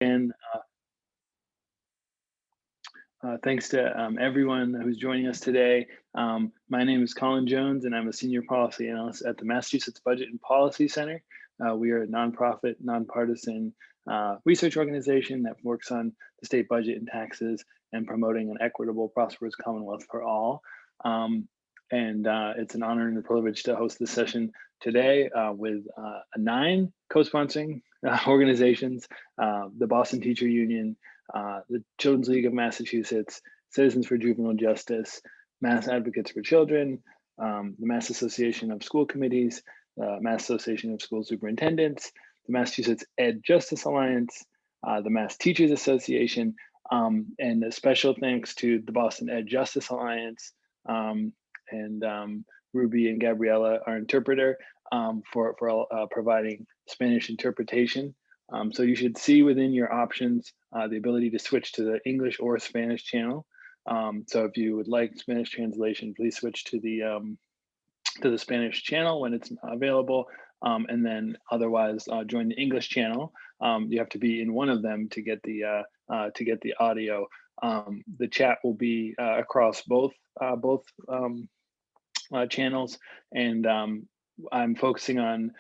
And thanks to everyone who's joining us today. My name is Colin Jones, and I'm a Senior Policy Analyst at the Massachusetts Budget and Policy Center. We are a nonprofit, nonpartisan research organization that works on the state budget and taxes and promoting an equitable, prosperous Commonwealth for all. It's an honor and a privilege to host this session today with 9 co-sponsoring organizations, the Boston Teacher Union, the Children's League of Massachusetts, Citizens for Juvenile Justice, Mass Advocates for Children, the Mass Association of School Committees, the Mass Association of School Superintendents, the Massachusetts Ed Justice Alliance, the Mass Teachers Association, and a special thanks to the Boston Ed Justice Alliance, and Ruby and Gabriella, our interpreter, for providing Spanish interpretation. So you should see within your options the ability to switch to the English or Spanish channel. So if you would like Spanish translation, please switch to the Spanish channel when it's available, and then otherwise join the English channel. You have to be in one of them to get the audio. The chat will be across both channels, and I'm focusing on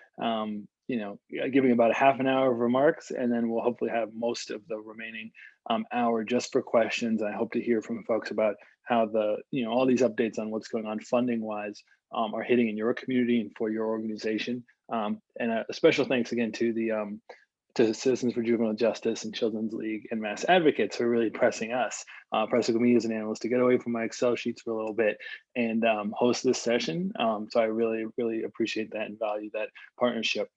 giving about a half an hour of remarks, and then we'll hopefully have most of the remaining hour just for questions. I hope to hear from folks about how all these updates on what's going on funding wise are hitting in your community and for your organization. And a special thanks again to Citizens for Juvenile Justice and Children's League and Mass Advocates for really pressing me as an analyst to get away from my Excel sheets for a little bit and host this session. So I really, really appreciate that and value that partnership.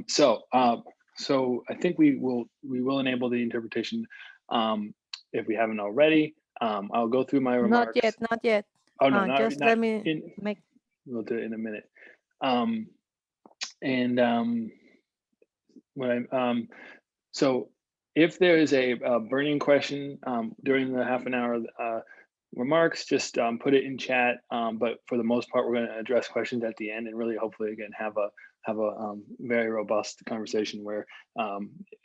So I think we will enable the interpretation if we haven't already. I'll go through my remarks. Not yet. Oh no, let me make. We'll do it in a minute. So if there is a burning question during the half an hour remarks, just put it in chat. But for the most part, we're going to address questions at the end and really hopefully again have a very robust conversation where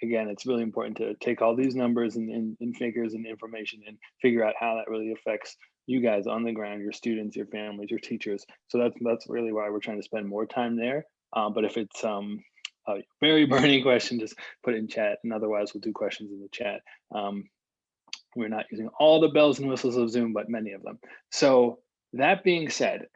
again it's really important to take all these numbers and figures and information and figure out how that really affects you guys on the ground, your students, your families, your teachers. So that's really why we're trying to spend more time there. But if it's a very burning question, just put it in chat, and otherwise we'll do questions in the chat. We're not using all the bells and whistles of Zoom, but many of them. So that being said,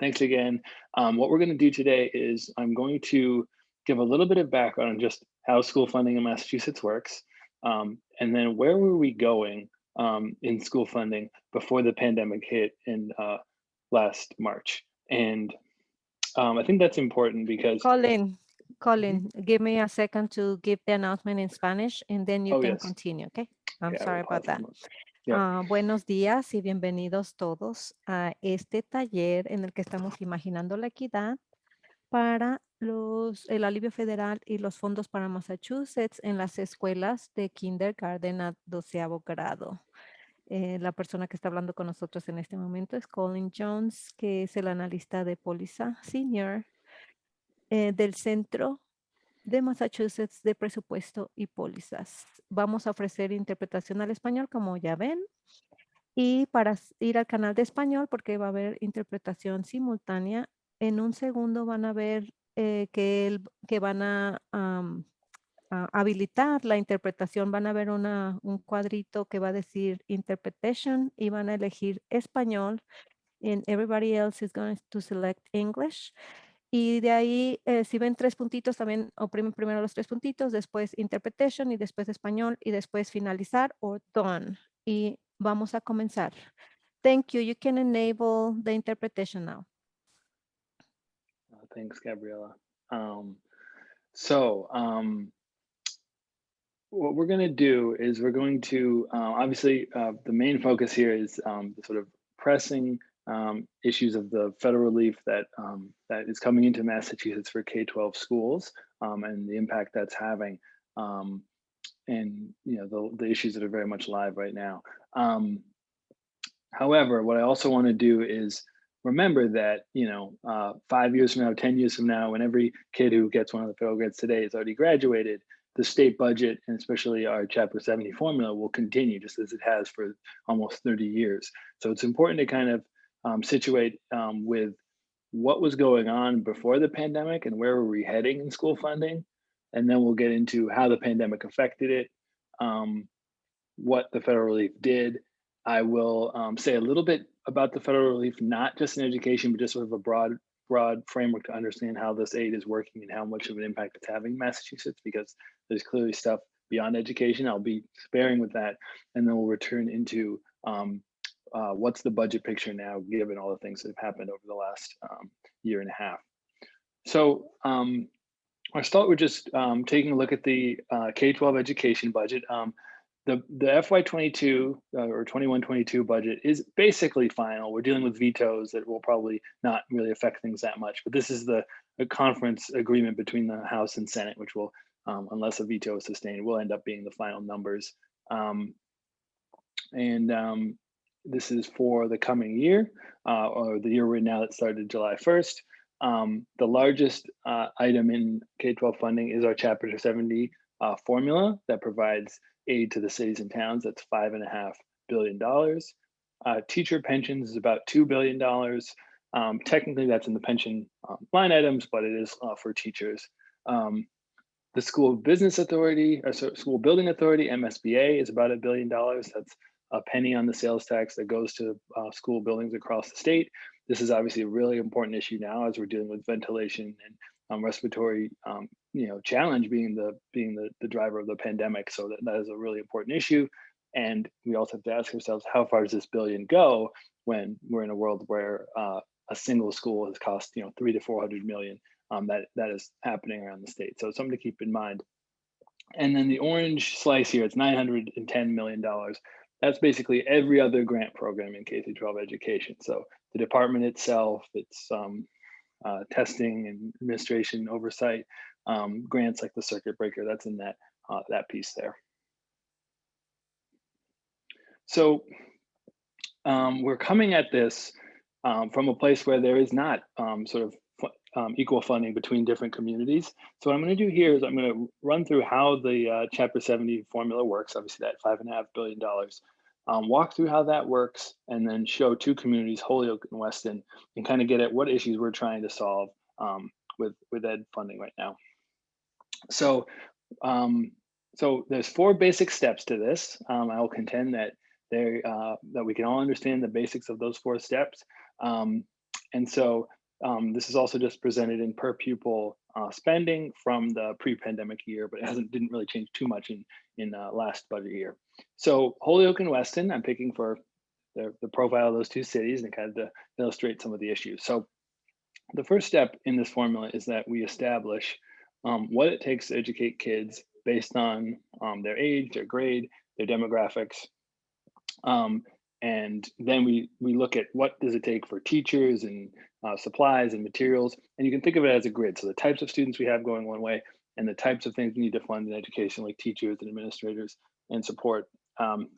thanks again. What we're going to do today is I'm going to give a little bit of background on just how school funding in Massachusetts works, and then where were we going in school funding before the pandemic hit in last March. And I think that's important because— Colin, give me a second to give the announcement in Spanish, and then you can continue, okay? I'm sorry about that. Buenos días y bienvenidos todos a este taller en el que estamos imaginando la equidad para el alivio federal y los fondos para Massachusetts en las escuelas de kindergarten a 12º grado. La persona que está hablando con nosotros en este momento es Colin Jones, que es el analista de póliza senior del Centro de Massachusetts de Presupuesto y Pólizas. Vamos a ofrecer interpretación al español, como ya ven. Y para ir al canal de español, porque va a haber interpretación simultánea, en un segundo van a ver que van a habilitar la interpretación. Van a ver un cuadrito que va a decir Interpretation y van a elegir español. And everybody else is going to select English. Y de ahí, si ven 3 puntitos, también oprimen primero los 3 puntitos, después Interpretation y después español y después finalizar o Done. Y vamos a comenzar. Thank you. You can enable the interpretation now. Thanks, Gabriella. What we're going to do is we're going to, obviously, the main focus here is the sort of pressing issues of the federal relief that is coming into Massachusetts for K-12 schools and the impact that's having, and the issues that are very much live right now. However, what I also want to do is remember that 5 years from now, 10 years from now, when every kid who gets one of the federal grants today is already graduated, the state budget, and especially our Chapter 70 formula, will continue just as it has for almost 30 years. So it's important to kind of situate with what was going on before the pandemic and where were we heading in school funding. And then we'll get into how the pandemic affected it, what the federal relief did. I will say a little bit about the federal relief, not just in education, but just sort of a broad framework to understand how this aid is working and how much of an impact it's having in Massachusetts, because there's clearly stuff beyond education. I'll be sparing with that. And then we'll return into what's the budget picture now, given all the things that have happened over the last year and a half. So I'll start with just taking a look at the K-12 education budget. The FY22 or 21-22 budget is basically final. We're dealing with vetoes that will probably not really affect things that much, but this is the conference agreement between the House and Senate, which will, unless a veto is sustained, will end up being the final numbers. This is for the coming year, or the year we're in now that started July 1st. The largest item in K-12 funding is our Chapter 70 formula that provides aid to the cities and towns. That's $5.5 billion. Teacher pensions is about $2 billion. Technically, that's in the pension line items, but it is for teachers. The School Business Authority, or School Building Authority, MSBA, is about $1 billion. That's a penny on the sales tax that goes to school buildings across the state. This is obviously a really important issue now as we're dealing with ventilation and respiratory, challenge being the driver of the pandemic. So that is a really important issue. And we also have to ask ourselves, how far does this billion go when we're in a world where a single school has cost, $300 to $400 million? That is happening around the state. So something to keep in mind. And then the orange slice here, it's $910 million. That's basically every other grant program in K-12 education. So the department itself, it's testing and administration oversight, grants like the circuit breaker, that's in that piece there. So we're coming at this from a place where there is not equal funding between different communities. So what I'm going to do here is I'm going to run through how the Chapter 70 formula works, obviously that $5.5 billion, walk through how that works, and then show two communities, Holyoke and Weston, and kind of get at what issues we're trying to solve with ed funding right now. So, there's 4 basic steps to this. I will contend that that we can all understand the basics of those 4 steps. This is also just presented in per pupil spending from the pre-pandemic year, but it didn't really change too much in last budget year. So Holyoke and Weston, I'm picking for the profile of those 2 cities and kind of to illustrate some of the issues. So the first step in this formula is that we establish what it takes to educate kids based on their age, their grade, their demographics. And then we look at what does it take for teachers and supplies and materials. And you can think of it as a grid. So the types of students we have going one way and the types of things we need to fund in education, like teachers and administrators and support,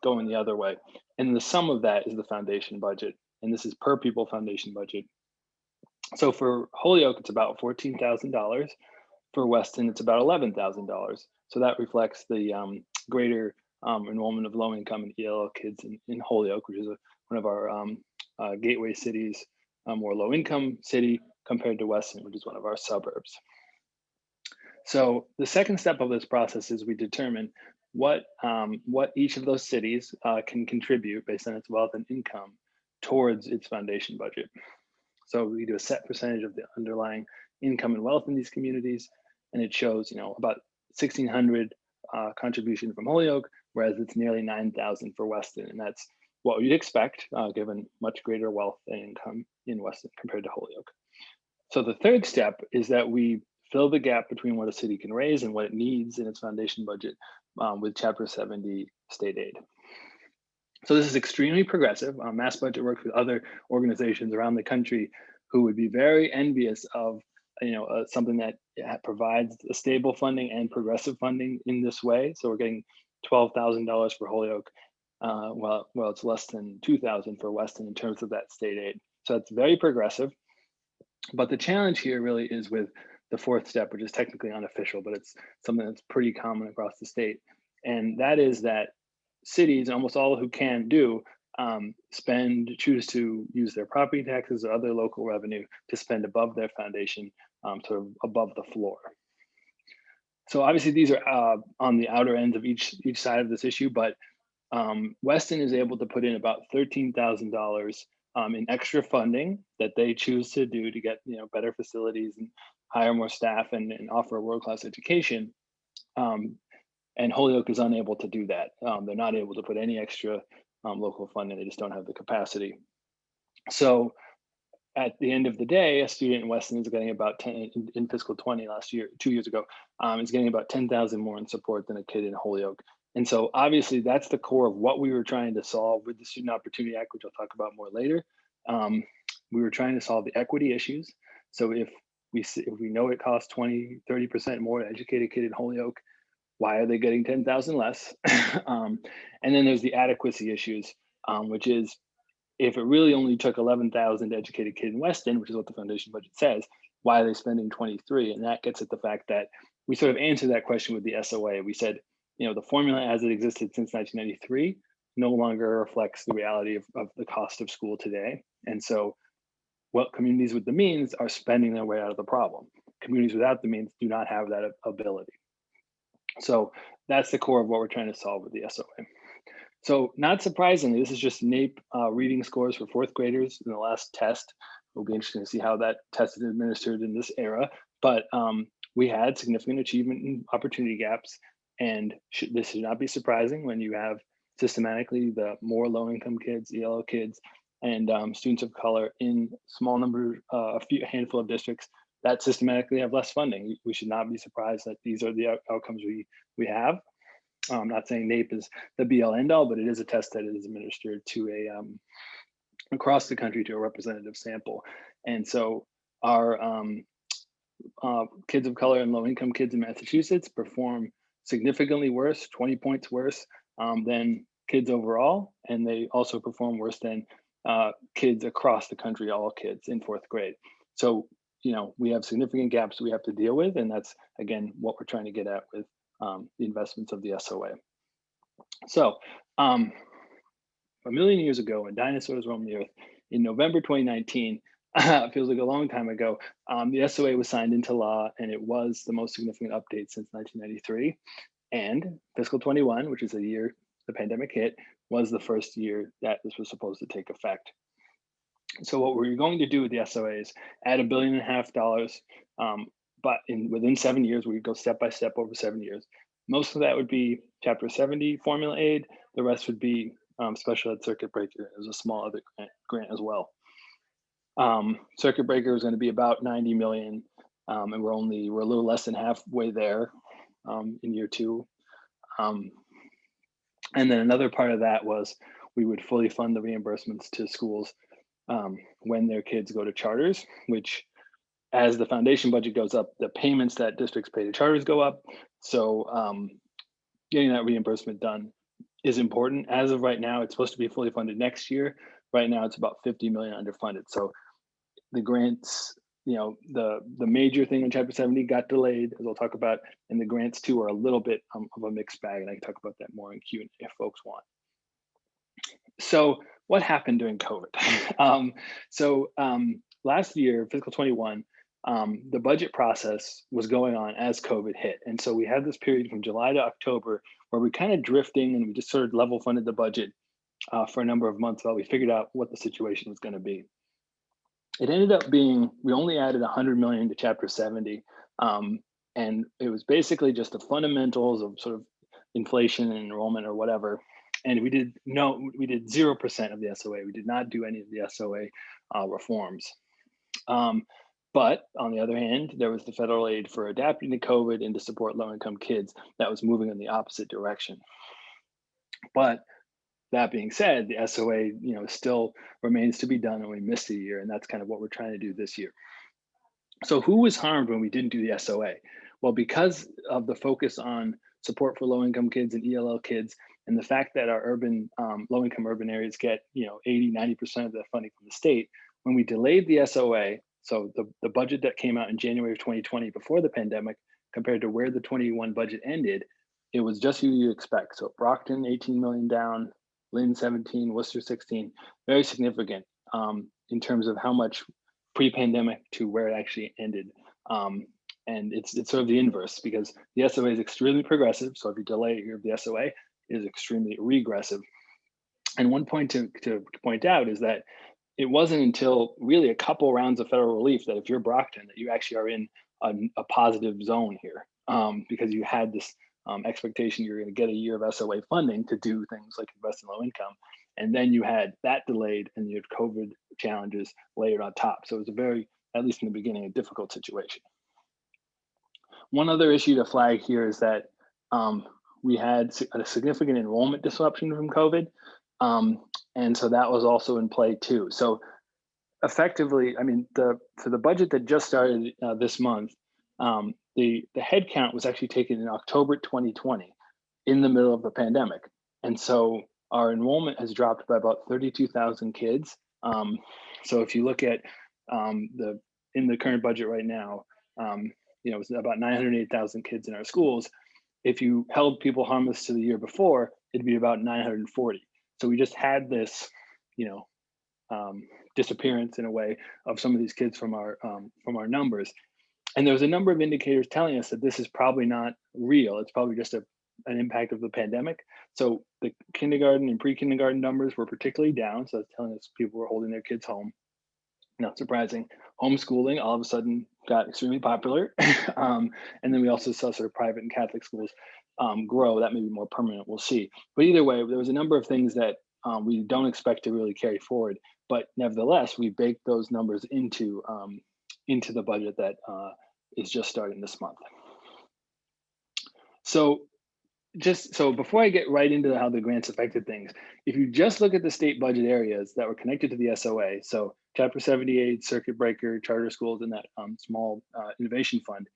going the other way. And the sum of that is the foundation budget. And this is per pupil foundation budget. So for Holyoke, it's about $14,000. For Weston, it's about $11,000. So that reflects the greater enrollment of low income and ELL kids in Holyoke, which is one of our gateway cities, more low income city, compared to Weston, which is one of our suburbs. So the second step of this process is we determine what each of those cities can contribute based on its wealth and income towards its foundation budget. So we do a set percentage of the underlying income and wealth in these communities, and it shows, about 1,600 contribution from Holyoke, whereas it's nearly 9,000 for Weston, and that's what you'd expect given much greater wealth and income in Weston compared to Holyoke. So the third step is that we fill the gap between what a city can raise and what it needs in its foundation budget with Chapter 70 state aid. So this is extremely progressive. Mass Budget works with other organizations around the country who would be very envious of something that provides a stable funding and progressive funding in this way. So we're getting $12,000 for Holyoke, well, it's less than $2,000 for Weston in terms of that state aid. So it's very progressive. But the challenge here really is with the fourth step, which is technically unofficial, but it's something that's pretty common across the state. And that is that cities, almost all who can do, choose to use their property taxes or other local revenue to spend above their foundation, sort of above the floor. So obviously these are on the outer ends of each side of this issue, but Weston is able to put in about $13,000 in extra funding that they choose to do to get better facilities and hire more staff and offer a world-class education. And Holyoke is unable to do that. They're not able to put any extra local funding. They just don't have the capacity. So at the end of the day, a student in Weston is getting about 10 in fiscal 20 last year, 2 years ago, is getting about 10,000 more in support than a kid in Holyoke. And so obviously that's the core of what we were trying to solve with the Student Opportunity Act, which I'll talk about more later. We were trying to solve the equity issues. So if we know it costs 20, 30% more to educate a kid in Holyoke, why are they getting 10,000 less? And then there's the adequacy issues, which is if it really only took 11,000 to educate a kid in Weston, which is what the foundation budget says, why are they spending 23? And that gets at the fact that we sort of answered that question with the SOA. We said, the formula as it existed since 1993 no longer reflects the reality of the cost of school today. And so what communities with the means are spending their way out of the problem. Communities without the means do not have that ability. So that's the core of what we're trying to solve with the SOA. So not surprisingly, this is just NAEP reading scores for fourth graders in the last test. It'll be interesting to see how that test is administered in this era. But we had significant achievement and opportunity gaps. And this should not be surprising when you have systematically the more low-income kids, ELL kids, and students of color in small number, a handful of districts that systematically have less funding. We should not be surprised that these are the outcomes we have. I'm not saying NAEP is the be-all end-all, but it is a test that is administered to across the country to a representative sample. And so our kids of color and low-income kids in Massachusetts perform significantly worse, 20 points worse than kids overall, and they also perform worse than kids across the country, all kids in fourth grade. So we have significant gaps we have to deal with, and that's again what we're trying to get at with the investments of the SOA. So a million years ago, when dinosaurs roamed the earth, in November 2019, it feels like a long time ago, the SOA was signed into law, and it was the most significant update since 1993. And fiscal 21, which is the year the pandemic hit, was the first year that this was supposed to take effect. So what we're going to do with the SOA is add $1.5 billion, but within 7 years, we go step by step over 7 years. Most of that would be Chapter 70 formula aid. The rest would be special ed circuit breaker. There's a small other grant as well. Circuit breaker is going to be about 90 million, and we're a little less than halfway there in year 2. And then another part of that was we would fully fund the reimbursements to schools when their kids go to charters, which as the foundation budget goes up, the payments that districts pay to charters go up. So getting that reimbursement done is important. As of right now, it's supposed to be fully funded next year. Right now, it's about 50 million underfunded. So the grants, the major thing in Chapter 70 got delayed, as I'll talk about, and the grants too are a little bit of a mixed bag, and I can talk about that more in Q&A if folks want. So what happened during COVID? Last year, fiscal 21, the budget process was going on as COVID hit. And so we had this period from July to October where we kind of drifting and we just sort of level funded the budget for a number of months while we figured out what the situation was going to be. It ended up being, we only added 100 million to Chapter 70. And it was basically just the fundamentals of sort of inflation and enrollment or whatever. And we did 0% of the SOA. We did not do any of the SOA reforms. But on the other hand, there was the federal aid for adapting to COVID and to support low-income kids that was moving in the opposite direction. But that being said, the SOA, still remains to be done, and we missed a year, and that's kind of what we're trying to do this year. So who was harmed when we didn't do the SOA? Well, because of the focus on support for low-income kids and ELL kids, and the fact that our urban, low-income urban areas get, 80, 90% of the funding from the state, when we delayed the SOA, So the budget that came out in January of 2020 before the pandemic compared to where the 21 budget ended, it was just who you expect. So Brockton, 18 million down, Lynn 17, Worcester 16, very significant in terms of how much pre-pandemic to where it actually ended. And it's sort of the inverse because the SOA is extremely progressive. So if you delay a year of the SOA, it is extremely regressive. And one point to point out is that it wasn't until really a couple rounds of federal relief that if you're Brockton, that you actually are in a positive zone here because you had this expectation you're going to get a year of SOA funding to do things like invest in low income. And then you had that delayed and you had COVID challenges layered on top. So it was a very, at least in the beginning, a difficult situation. One other issue to flag here is that we had a significant enrollment disruption from COVID. And so that was also in play too. So effectively, I mean, for the budget that just started this month, the head count was actually taken in October 2020 in the middle of the pandemic. And so our enrollment has dropped by about 32,000 kids. So if you look at in the current budget right now, it's about 908,000 kids in our schools. If you held people harmless to the year before, it'd be about 940. So we just had this, disappearance in a way of some of these kids from our numbers. And there's a number of indicators telling us that this is probably not real. It's probably just an impact of the pandemic. So the kindergarten and pre-kindergarten numbers were particularly down. So that's telling us people were holding their kids home. Not surprising. Homeschooling all of a sudden got extremely popular. And then we also saw sort of private and Catholic schools grow. That may be more permanent, we'll see. But either way, there was a number of things that we don't expect to really carry forward. But nevertheless, we baked those numbers into the budget that is just starting this month. So before I get right into how the grants affected things, if you just look at the state budget areas that were connected to the SOA, so Chapter 78, Circuit Breaker, charter schools, and that small innovation fund,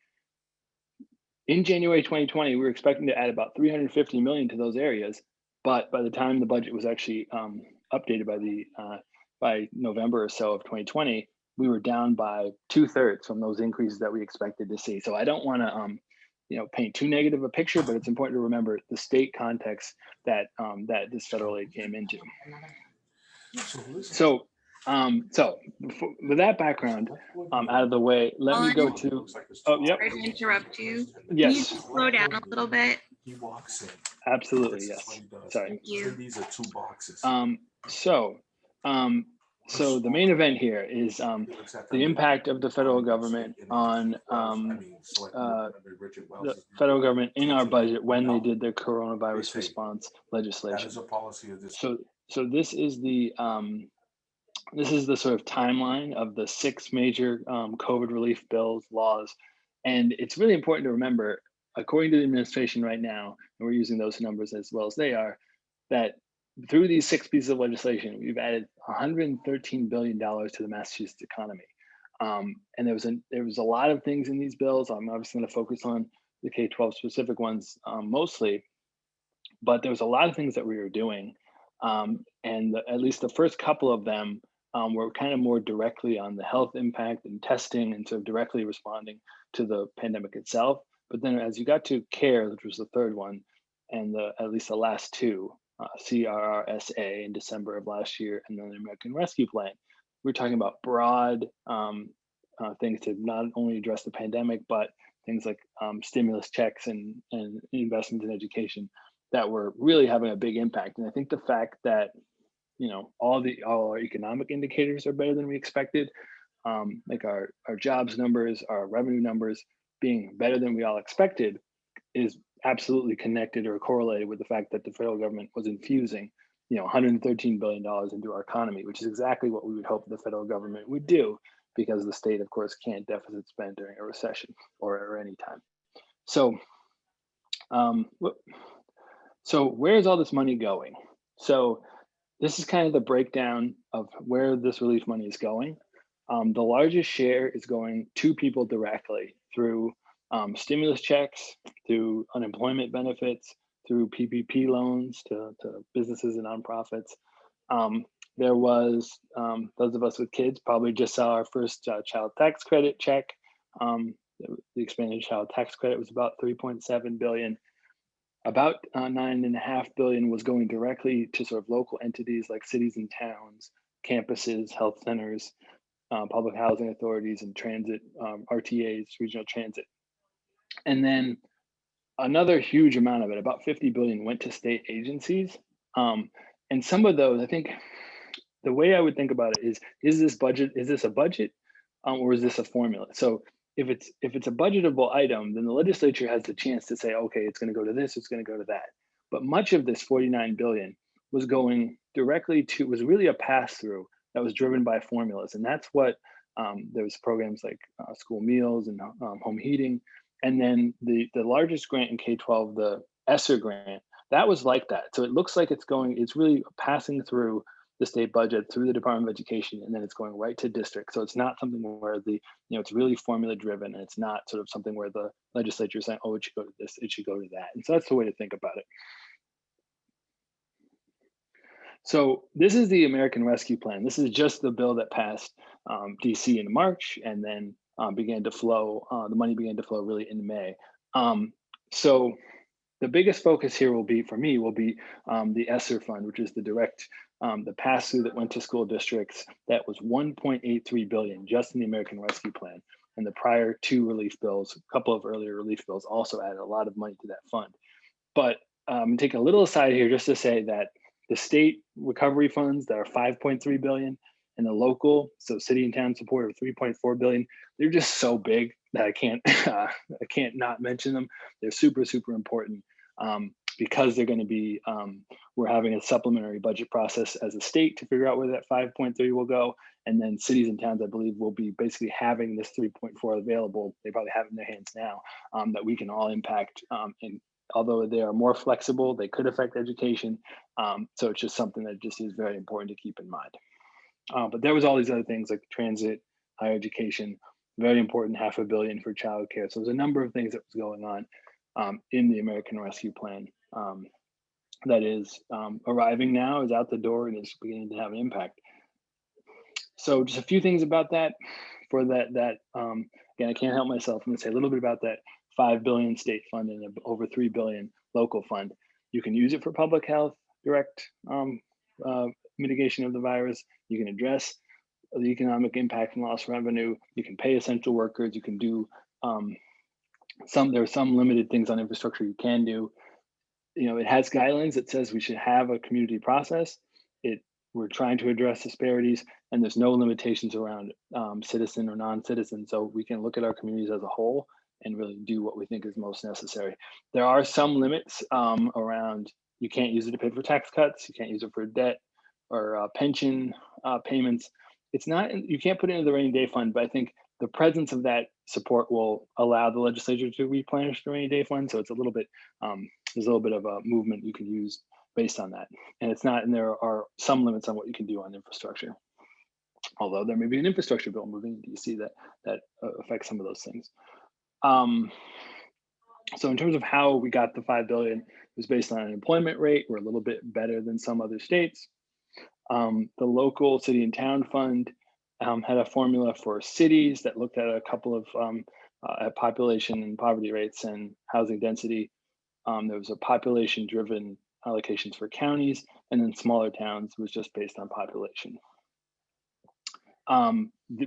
in January 2020, we were expecting to add about 350 million to those areas, but by the time the budget was actually updated by November or so of 2020, we were down by 2/3 from those increases that we expected to see. So I don't want to paint too negative a picture, but it's important to remember the state context that this federal aid came into. So with that background out of the way, let me go to. Oh, yep. Sorry to interrupt you. Yes. Can you slow down a little bit? Absolutely, yes. Sorry. Thank you. These are 2 boxes. So the main event here is the impact of the federal government on the federal government in our budget when they did their coronavirus response legislation. So this is the sort of timeline of the 6 major COVID relief bills, laws, and it's really important to remember, according to the administration right now, and we're using those numbers as well as they are, that through these 6 pieces of legislation, we've added $113 billion to the Massachusetts economy. And there was a lot of things in these bills. I'm obviously going to focus on the K-12 specific ones mostly, but there was a lot of things that we were doing. And at least the first couple of them were kind of more directly on the health impact and testing and sort of directly responding to the pandemic itself. But then as you got to CARE, which was the third one, and at least the last 2, CRRSA in December of last year, and then the American Rescue Plan, we're talking about broad things to not only address the pandemic, but things like stimulus checks and investments in education that were really having a big impact. And I think the fact that all our economic indicators are better than we expected, like our jobs numbers, our revenue numbers being better than we all expected, is absolutely connected or correlated with the fact that the federal government was infusing, $113 billion into our economy, which is exactly what we would hope the federal government would do, because the state, of course, can't deficit spend during a recession or any time. So, so where's all this money going? So this is kind of the breakdown of where this relief money is going. The largest share is going to people directly through stimulus checks, through unemployment benefits, through PPP loans to businesses and nonprofits. There was, those of us with kids probably just saw our first child tax credit check. The expanded child tax credit was about 3.7 billion. About 9.5 billion was going directly to sort of local entities like cities and towns, campuses, health centers, public housing authorities, and transit, RTAs, regional transit. And then another huge amount of it, about 50 billion, went to state agencies. And some of those, I think the way I would think about it is this a budget or is this a formula? So if it's a budgetable item, then the legislature has the chance to say, okay, it's going to go to this, it's going to go to that. But much of this 49 billion was going directly to, was really a pass through that was driven by formulas. And that's what, there was programs like school meals and home heating. And then the largest grant in K-12, the ESSER grant, that was like that. So it looks like it's really passing through the state budget, through the Department of Education, and then it's going right to districts. So it's not something where it's really formula driven, and it's not sort of something where the legislature is saying, oh, it should go to this, it should go to that. And so that's the way to think about it. So this is the American Rescue Plan. This is just the bill that passed DC in March, and then began to flow, the money began to flow really in May. So the biggest focus here will be, for me, the ESSER fund, which is the direct, the pass-through that went to school districts. That was 1.83 billion just in the American Rescue Plan. And the prior two relief bills, a couple of earlier relief bills, also added a lot of money to that fund. But take a little aside here just to say that the state recovery funds that are 5.3 billion and the local, so city and town support of 3.4 billion, they're just so big that I can't not mention them. They're super, super important because they're going to be, we're having a supplementary budget process as a state to figure out where that 5.3 will go. And then cities and towns, I believe, will be basically having this 3.4 available. They probably have it in their hands now that we can all impact. And although they are more flexible, they could affect education. So it's just something that just is very important to keep in mind. But there was all these other things like transit, higher education, very important, $500 million for childcare. So there's a number of things that was going on in the American Rescue Plan that is arriving now, is out the door, and is beginning to have an impact. So just a few things about that. For that, again, I can't help myself. I'm going to say a little bit about that 5 billion state fund and over 3 billion local fund. You can use it for public health, direct mitigation of the virus. You can address the economic impact and lost revenue. You can pay essential workers. You can do there are some limited things on infrastructure you can do. It has guidelines that says we should have a community process. We're trying to address disparities, and there's no limitations around citizen or non-citizen. So we can look at our communities as a whole and really do what we think is most necessary. There are some limits around, you can't use it to pay for tax cuts, you can't use it for debt or pension payments. It's not, you can't put it into the rainy day fund, but I think the presence of that support will allow the legislature to replenish the rainy day fund. So it's a little bit, there's a little bit of a movement you can use based on that. And it's not, and there are some limits on what you can do on infrastructure. Although there may be an infrastructure bill moving in DC that affects some of those things. So in terms of how we got the 5 billion, it was based on an employment rate. We're a little bit better than some other states. The local city and town fund had a formula for cities that looked at a couple of at population and poverty rates and housing density. There was a population-driven allocations for counties, and then smaller towns was just based on population.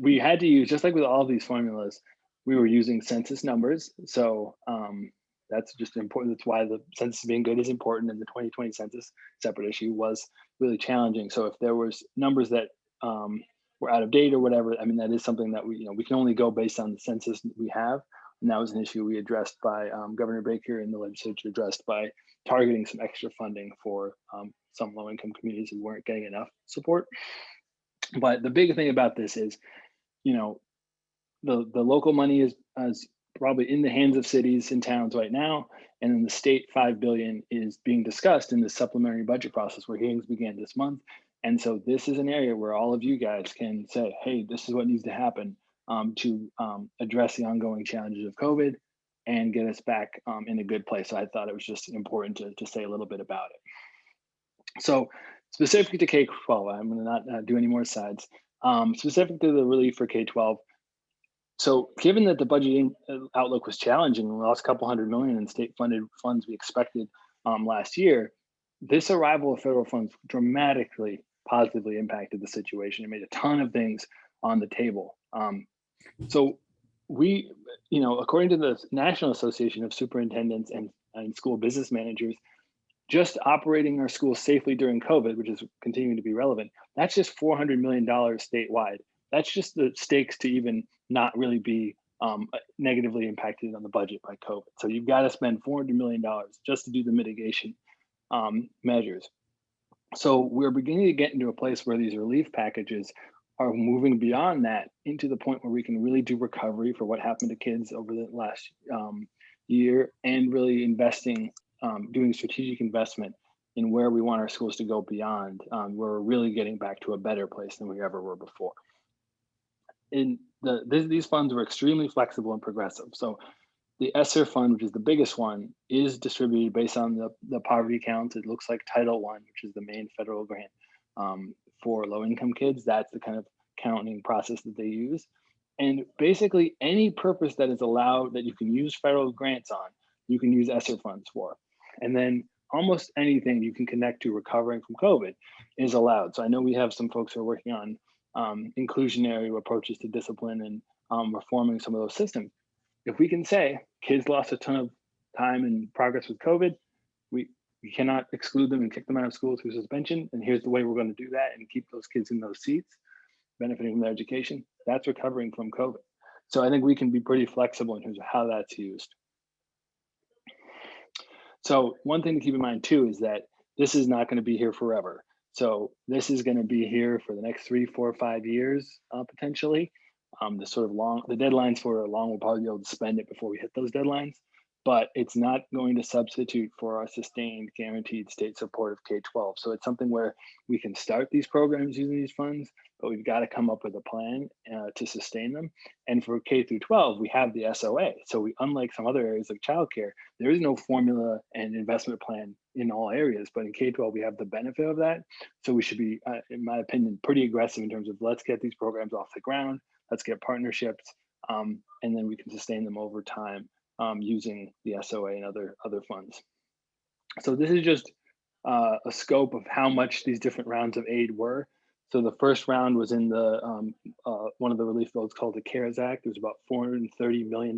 We had to use, just like with all of these formulas, we were using census numbers. So that's just important. That's why the census being good is important, and the 2020 census, separate issue, was really challenging. So if there was numbers that were out of date or whatever, I mean, that is something that we can only go based on the census we have. And that was an issue we addressed by Governor Baker, and the legislature addressed by targeting some extra funding for some low-income communities who weren't getting enough support. But the big thing about this is, the local money is probably in the hands of cities and towns right now, and then the state 5 billion is being discussed in the supplementary budget process where hearings began this month. And so this is an area where all of you guys can say, hey, this is what needs to happen to address the ongoing challenges of COVID and get us back in a good place. So I thought it was just important to say a little bit about it. So specific to K-12, I'm going to not do any more sides. Specific to the relief for K-12. So given that the budget outlook was challenging, we lost a couple $100 million in state funded funds we expected last year, this arrival of federal funds dramatically positively impacted the situation. It made a ton of things on the table. So we, according to the National Association of Superintendents and School Business Managers, just operating our schools safely during COVID, which is continuing to be relevant, that's just $400 million statewide. That's just the stakes to even not really be negatively impacted on the budget by COVID. So you've got to spend $400 million just to do the mitigation measures. So we're beginning to get into a place where these relief packages are moving beyond that into the point where we can really do recovery for what happened to kids over the last year, and really investing, doing strategic investment in where we want our schools to go beyond, where we're really getting back to a better place than we ever were before. These funds were extremely flexible and progressive. So the ESSER fund, which is the biggest one, is distributed based on the poverty counts. It looks like Title I, which is the main federal grant for low-income kids. That's the kind of counting process that they use. And basically any purpose that is allowed that you can use federal grants on, you can use ESSER funds for. And then almost anything you can connect to recovering from COVID is allowed. So I know we have some folks who are working on inclusionary approaches to discipline and reforming some of those systems. If we can say kids lost a ton of time and progress with COVID, we cannot exclude them and kick them out of school through suspension. And here's the way we're going to do that and keep those kids in those seats, benefiting from their education. That's recovering from COVID. So I think we can be pretty flexible in terms of how that's used. So one thing to keep in mind too is that this is not going to be here forever. So this is going to be here for the next 3, 4, 5 years potentially. The deadlines for it are long. We'll probably be able to spend it before we hit those deadlines, but it's not going to substitute for our sustained guaranteed state support of K-12. So it's something where we can start these programs using these funds, but we've got to come up with a plan to sustain them. And for K-12, we have the SOA. So unlike some other areas like childcare, there is no formula and investment plan in all areas, but in K-12, we have the benefit of that. So we should be, in my opinion, pretty aggressive in terms of let's get these programs off the ground. Let's get partnerships, and then we can sustain them over time using the SOA and other funds. So this is just a scope of how much these different rounds of aid were. So the first round was in the one of the relief bills called the CARES Act. It was about $430 million.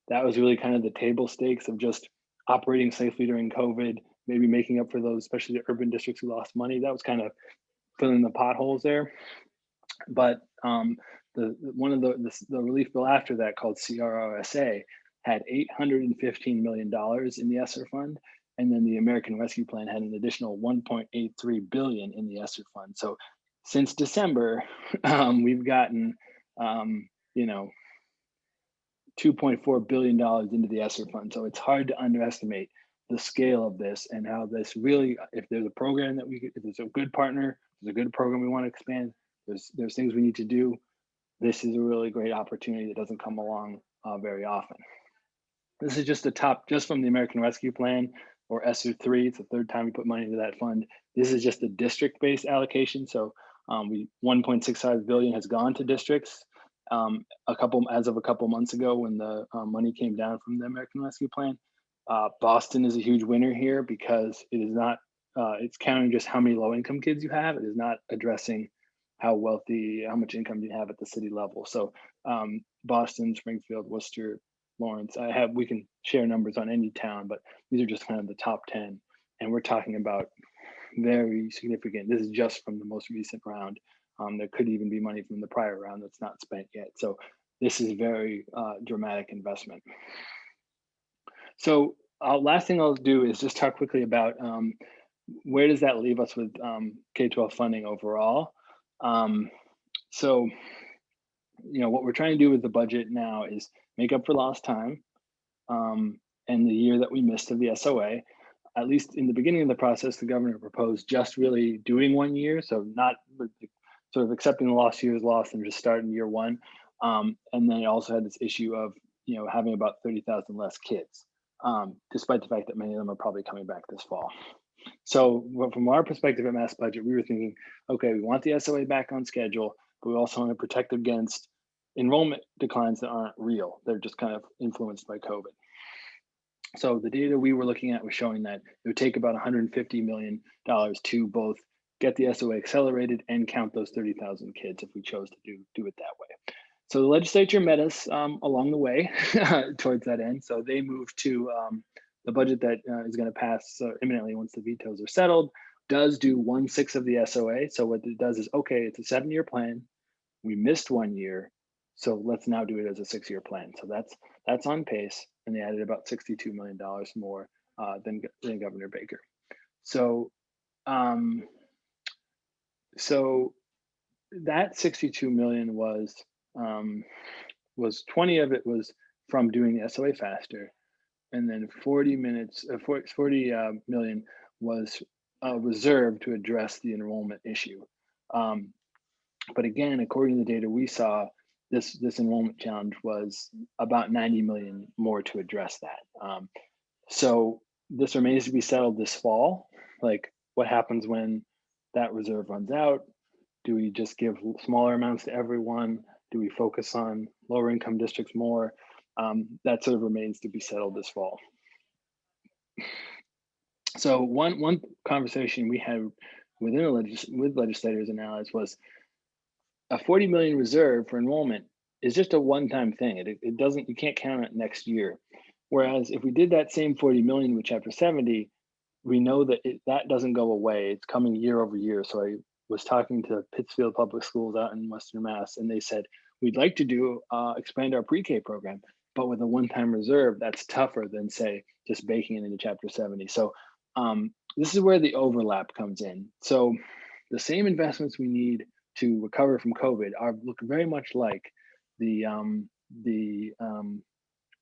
That was really kind of the table stakes of just operating safely during COVID, maybe making up for those, especially the urban districts who lost money. That was kind of filling the potholes there. But the relief bill after that, called CRRSA, had $815 million in the ESSER fund, and then the American Rescue Plan had an additional $1.83 billion in the ESSER fund. So since December, we've gotten $2.4 billion into the ESSER fund. So it's hard to underestimate the scale of this and how this really, if there's a program that if there's a good partner, there's a good program we want to expand, there's things we need to do. This is a really great opportunity that doesn't come along very often. This is just the top, just from the American Rescue Plan, or ESSER 3. It's the third time we put money into that fund. This is just the district-based allocation. So $1.65 billion has gone to districts. As of a couple months ago, when the money came down from the American Rescue Plan, Boston is a huge winner here because it is not. It's counting just how many low-income kids you have. It is not addressing how much income you have at the city level. So Boston, Springfield, Worcester, Lawrence, we can share numbers on any town, but these are just kind of the top 10. And we're talking about very significant. This is just from the most recent round. There could even be money from the prior round that's not spent yet. So this is very dramatic investment. So last thing I'll do is just talk quickly about where does that leave us with K-12 funding overall. So, what we're trying to do with the budget now is make up for lost time and the year that we missed of the SOA. At least in the beginning of the process, the governor proposed just really doing 1 year. So not sort of accepting the lost year as lost and just starting year one. And then it also had this issue of, having about 30,000 less kids, despite the fact that many of them are probably coming back this fall. So from our perspective at Mass Budget, we were thinking, okay, we want the SOA back on schedule, but we also want to protect against enrollment declines that aren't real. They're just kind of influenced by COVID. So the data we were looking at was showing that it would take about $150 million to both get the SOA accelerated and count those 30,000 kids if we chose to do it that way. So the legislature met us along the way towards that end. So they moved to the budget that is going to pass imminently once the vetoes are settled, does do 1/6 of the SOA. So what it does is, okay, it's a 7-year plan. We missed 1 year. So let's now do it as a 6-year plan. So that's on pace. And they added about $62 million more than Governor Baker. So that 62 million was 20 of it was from doing the SOA faster, and then 40 million was reserved to address the enrollment issue. But again, according to the data we saw, this enrollment challenge was about 90 million more to address that. So this remains to be settled this fall. Like, what happens when that reserve runs out? Do we just give smaller amounts to everyone? Do we focus on lower income districts more? That sort of remains to be settled this fall. So one conversation we had with legislators and allies was a 40 million reserve for enrollment is just a one-time thing. It doesn't, you can't count it next year. Whereas if we did that same 40 million with Chapter 70, we know that that doesn't go away. It's coming year over year. So I was talking to Pittsfield Public Schools out in Western Mass, and they said, we'd like to do expand our pre-K program, but with a one-time reserve, that's tougher than, say, just baking it into Chapter 70. So this is where the overlap comes in. So the same investments we need to recover from COVID look very much like the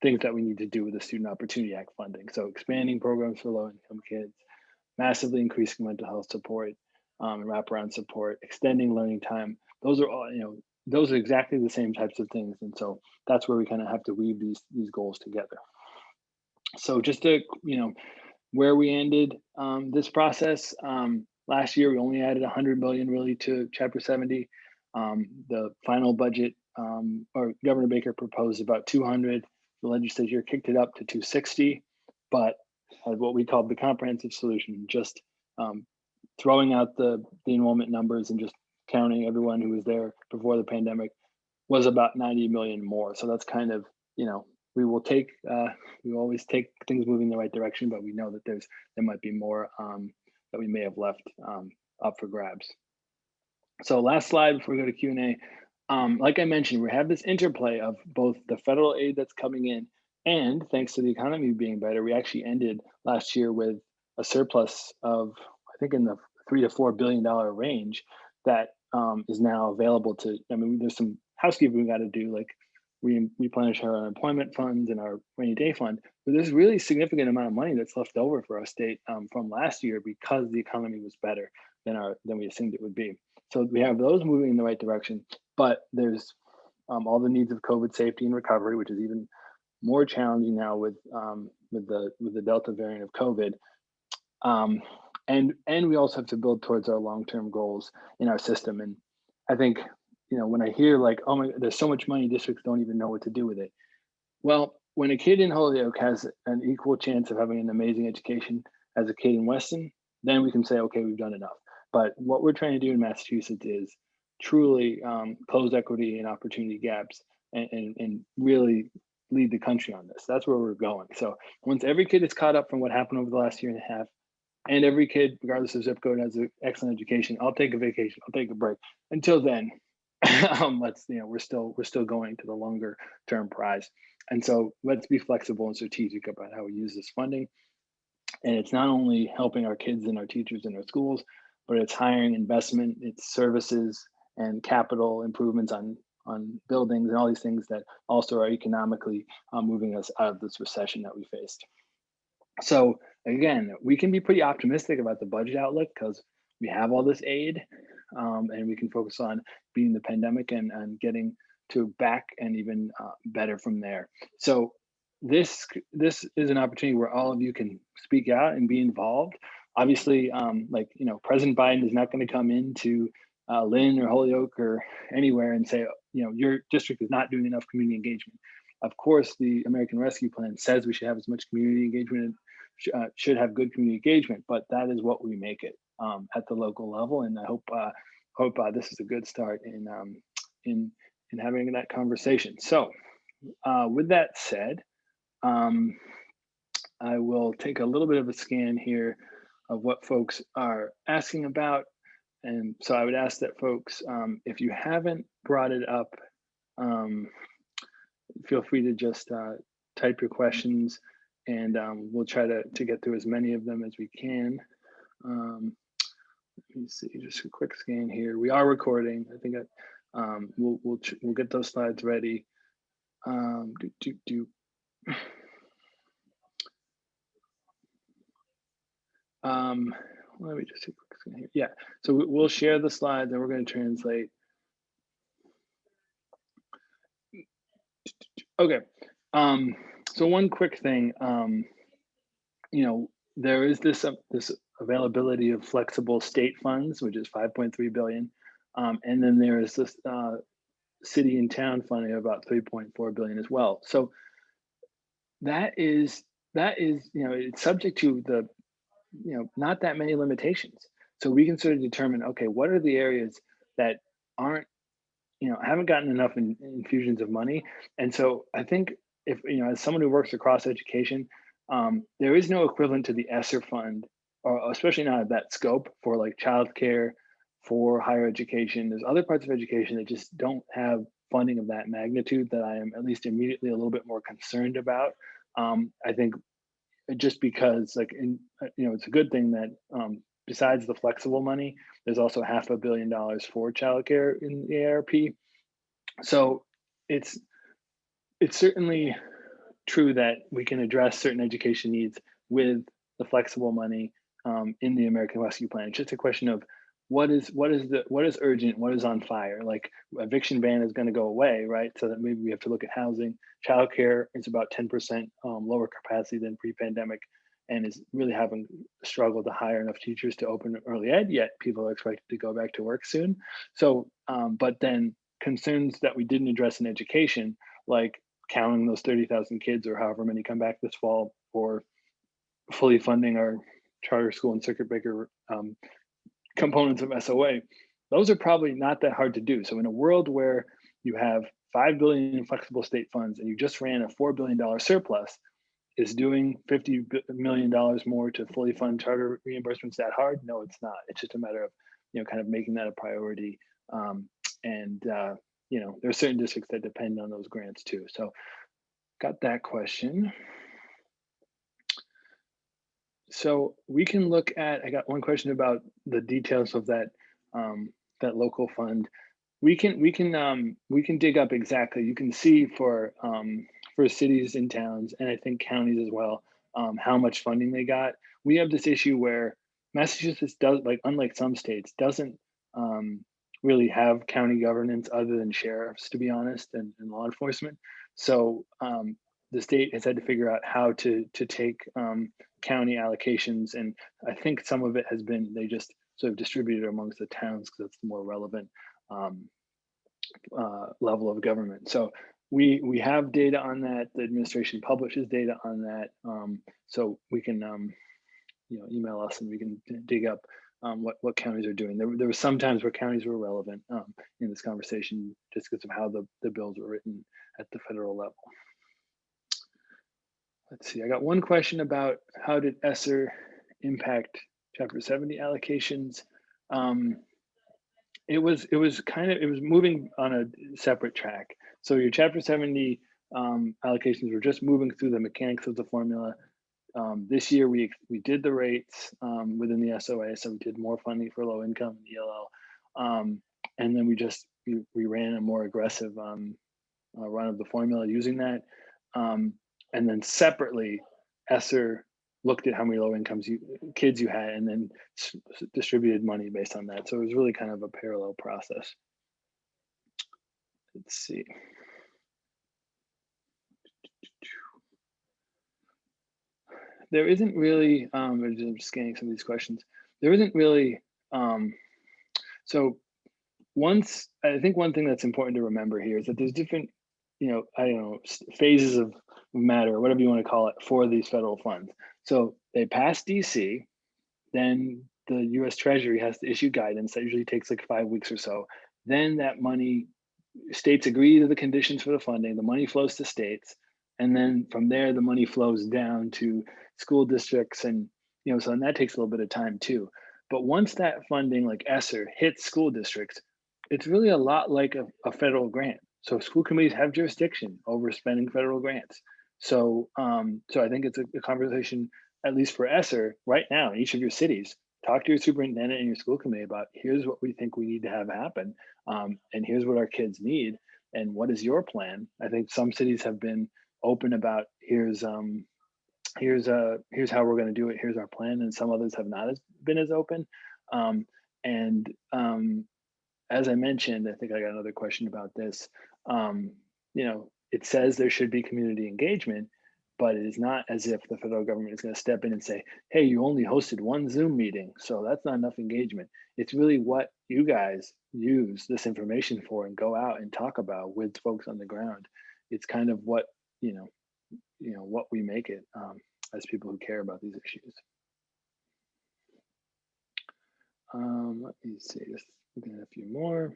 things that we need to do with the Student Opportunity Act funding. So expanding programs for low-income kids, massively increasing mental health support, and wraparound support, extending learning time. Those are all, those are exactly the same types of things. And so that's where we kind of have to weave these goals together. So just to, where we ended this process, last year, we only added 100 million really to Chapter 70. The final budget, or Governor Baker proposed about 200. The legislature kicked it up to 260, but what we called the comprehensive solution, just throwing out the enrollment numbers and just counting everyone who was there before the pandemic, was about 90 million more. So that's kind of, we will take, we always take things moving in the right direction, but we know that there might be more that we may have left up for grabs. So last slide before we go to Q&A. Like I mentioned, we have this interplay of both the federal aid that's coming in, and thanks to the economy being better, we actually ended last year with a surplus of, I think, in the $3 to $4 billion range that is now available to, there's some housekeeping we got to do, like we replenish our unemployment funds and our rainy day fund, but there's really significant amount of money that's left over for our state from last year because the economy was better than we assumed it would be. So we have those moving in the right direction, but there's all the needs of COVID safety and recovery, which is even more challenging now with the Delta variant of COVID. And we also have to build towards our long-term goals in our system. And I think, when I hear like, oh my, there's so much money, districts don't even know what to do with it. Well, when a kid in Holyoke has an equal chance of having an amazing education as a kid in Weston, then we can say, okay, we've done enough. But what we're trying to do in Massachusetts is truly close equity and opportunity gaps and really lead the country on this. That's where we're going. So once every kid is caught up from what happened over the last year and a half, and every kid, regardless of zip code, has an excellent education, I'll take a vacation, I'll take a break. Until then, we're still going to the longer term prize. And so let's be flexible and strategic about how we use this funding. And it's not only helping our kids and our teachers in our schools, but it's hiring, investment, it's services and capital improvements on buildings and all these things that also are economically moving us out of this recession that we faced. So again, we can be pretty optimistic about the budget outlook because we have all this aid and we can focus on beating the pandemic and getting to back and even better from there. So this is an opportunity where all of you can speak out and be involved. Obviously, like, President Biden is not going to come into Lynn or Holyoke or anywhere and say, your district is not doing enough community engagement. Of course, the American Rescue Plan says we should have as much community engagement and should have good community engagement, but that is what we make it at the local level. And I hope this is a good start in having that conversation. So with that said, I will take a little bit of a scan here of what folks are asking about. And so I would ask that folks, if you haven't brought it up, feel free to just type your questions, and we'll try to get through as many of them as we can. Let me see, just a quick scan here. We are recording. I think we'll get those slides ready. Let me just see a quick scan here. Yeah, so we'll share the slides and we're going to translate. Okay, so one quick thing, there is this availability of flexible state funds, which is 5.3 billion, and then there is this city and town funding of about 3.4 billion as well. So that is it's subject to the not that many limitations. So we can sort of determine, okay, what are the areas that aren't haven't gotten enough infusions of money. And so I think if, as someone who works across education, there is no equivalent to the ESSER fund, or especially not at that scope for like childcare, for higher education. There's other parts of education that just don't have funding of that magnitude that I am at least immediately a little bit more concerned about. I think just because it's a good thing that besides the flexible money, there's also $500 million for childcare in the ARP. So it's certainly true that we can address certain education needs with the flexible money in the American Rescue Plan. It's just a question of what is urgent, what is on fire. Like eviction ban is going to go away, right? So that maybe we have to look at housing. Childcare is about 10% lower capacity than pre-pandemic, and is really having struggled to hire enough teachers to open early ed, yet people are expected to go back to work soon. So, but then concerns that we didn't address in education, like counting those 30,000 kids or however many come back this fall, or fully funding our charter school and circuit breaker components of SOA, those are probably not that hard to do. So in a world where you have $5 billion in flexible state funds and you just ran a $4 billion surplus, is doing $50 million more to fully fund charter reimbursements that hard? No, it's not. It's just a matter of, kind of making that a priority. There are certain districts that depend on those grants too. So got that question. So we can look at, I got one question about the details of that that local fund. We can dig up exactly. You can see for cities and towns, and I think counties as well, how much funding they got. We have this issue where Massachusetts does, like unlike some states, doesn't really have county governance other than sheriffs, to be honest, and law enforcement. So the state has had to figure out how to take county allocations, and I think some of it has been they just sort of distributed amongst the towns because it's the more relevant level of government. So we have data on that. The administration publishes data on that, so we can email us and we can dig up what counties are doing. There were some times where counties were relevant in this conversation just because of how the bills were written at the federal level. Let's see, I got one question about how did ESSER impact Chapter 70 allocations. It was moving on a separate track. So your Chapter 70 allocations were just moving through the mechanics of the formula. This year we did the rates within the SOA, so we did more funding for low income and ELL, and then we ran a more aggressive run of the formula using that. And then separately, ESSER looked at how many low incomes kids you had and then distributed money based on that. So it was really kind of a parallel process. Let's see. there isn't really, I'm just scanning some of these questions. There isn't really, so I think one thing that's important to remember here is that there's different, I don't know, phases of matter, or whatever you want to call it, for these federal funds. So they pass DC, then the US Treasury has to issue guidance that usually takes like 5 weeks or so. Then that money, states agree to the conditions for the funding, the money flows to states, and then from there the money flows down to school districts, and so and that takes a little bit of time too. But once that funding, like ESSER, hits school districts, it's really a lot like a federal grant. So school committees have jurisdiction over spending federal grants. So so I think it's a conversation, at least for ESSER right now in each of your cities. Talk to your superintendent and your school committee about, here's what we think we need to have happen, and here's what our kids need, and what is your plan. I think some cities have been open about, here's how we're going to do it, here's our plan, and some others have not been as open. And as I mentioned, I think I got another question about this. It says there should be community engagement, but it is not as if the federal government is going to step in and say, hey, you only hosted one Zoom meeting, so that's not enough engagement. It's really what you guys use this information for and go out and talk about with folks on the ground. It's kind of what, what we make it as people who care about these issues. Let me see, just looking at a few more.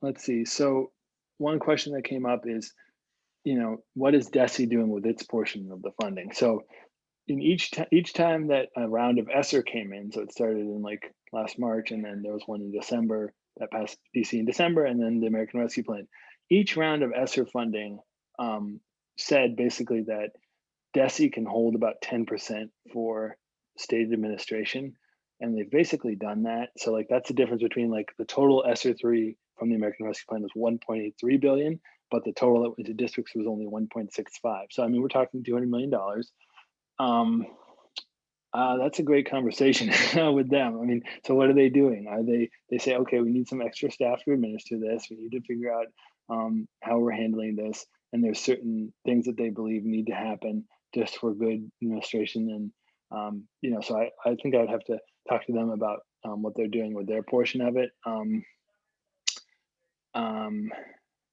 Let's see, so one question that came up is, what is DESE doing with its portion of the funding? So in each time that a round of ESSER came in, so it started in like last March, and then there was one in December that passed DC in December, and then the American Rescue Plan. Each round of ESSER funding said basically that DESE can hold about 10% for state administration, and they've basically done that. So like that's the difference between like the total ESSER 3 from the American Rescue Plan was 1.83 billion, but the total that went to districts was only 1.65. So I mean, we're talking $200 million. That's a great conversation with them. I mean, so what are they doing? They say, okay, we need some extra staff to administer this. We need to figure out how we're handling this. And there's certain things that they believe need to happen just for good administration. And, so I think I would have to talk to them about what they're doing with their portion of it.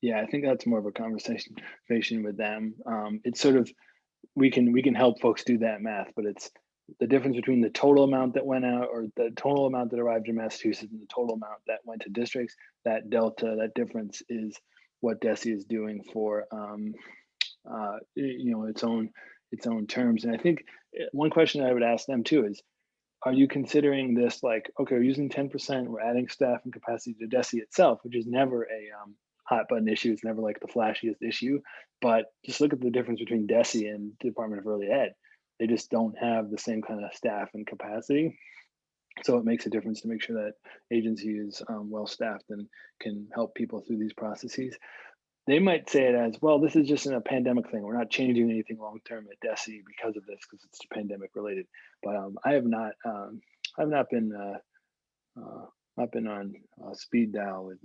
Yeah, I think that's more of a conversation with them. It's sort of, we can help folks do that math, but it's the difference between the total amount that went out, or the total amount that arrived in Massachusetts, and the total amount that went to districts. That delta, that difference, is what DESE is doing for its own terms. And I think one question I would ask them too is, are you considering this like, okay, we're using 10%, we're adding staff and capacity to DESE itself, which is never a hot button issue. It's never like the flashiest issue, but just look at the difference between DESE and Department of Early Ed. They just don't have the same kind of staff and capacity. So it makes a difference to make sure that agency is well staffed and can help people through these processes. They might say it as, well, this is just a pandemic thing. We're not changing anything long-term at DESE because of this, because it's pandemic related. But I have not been on speed dial with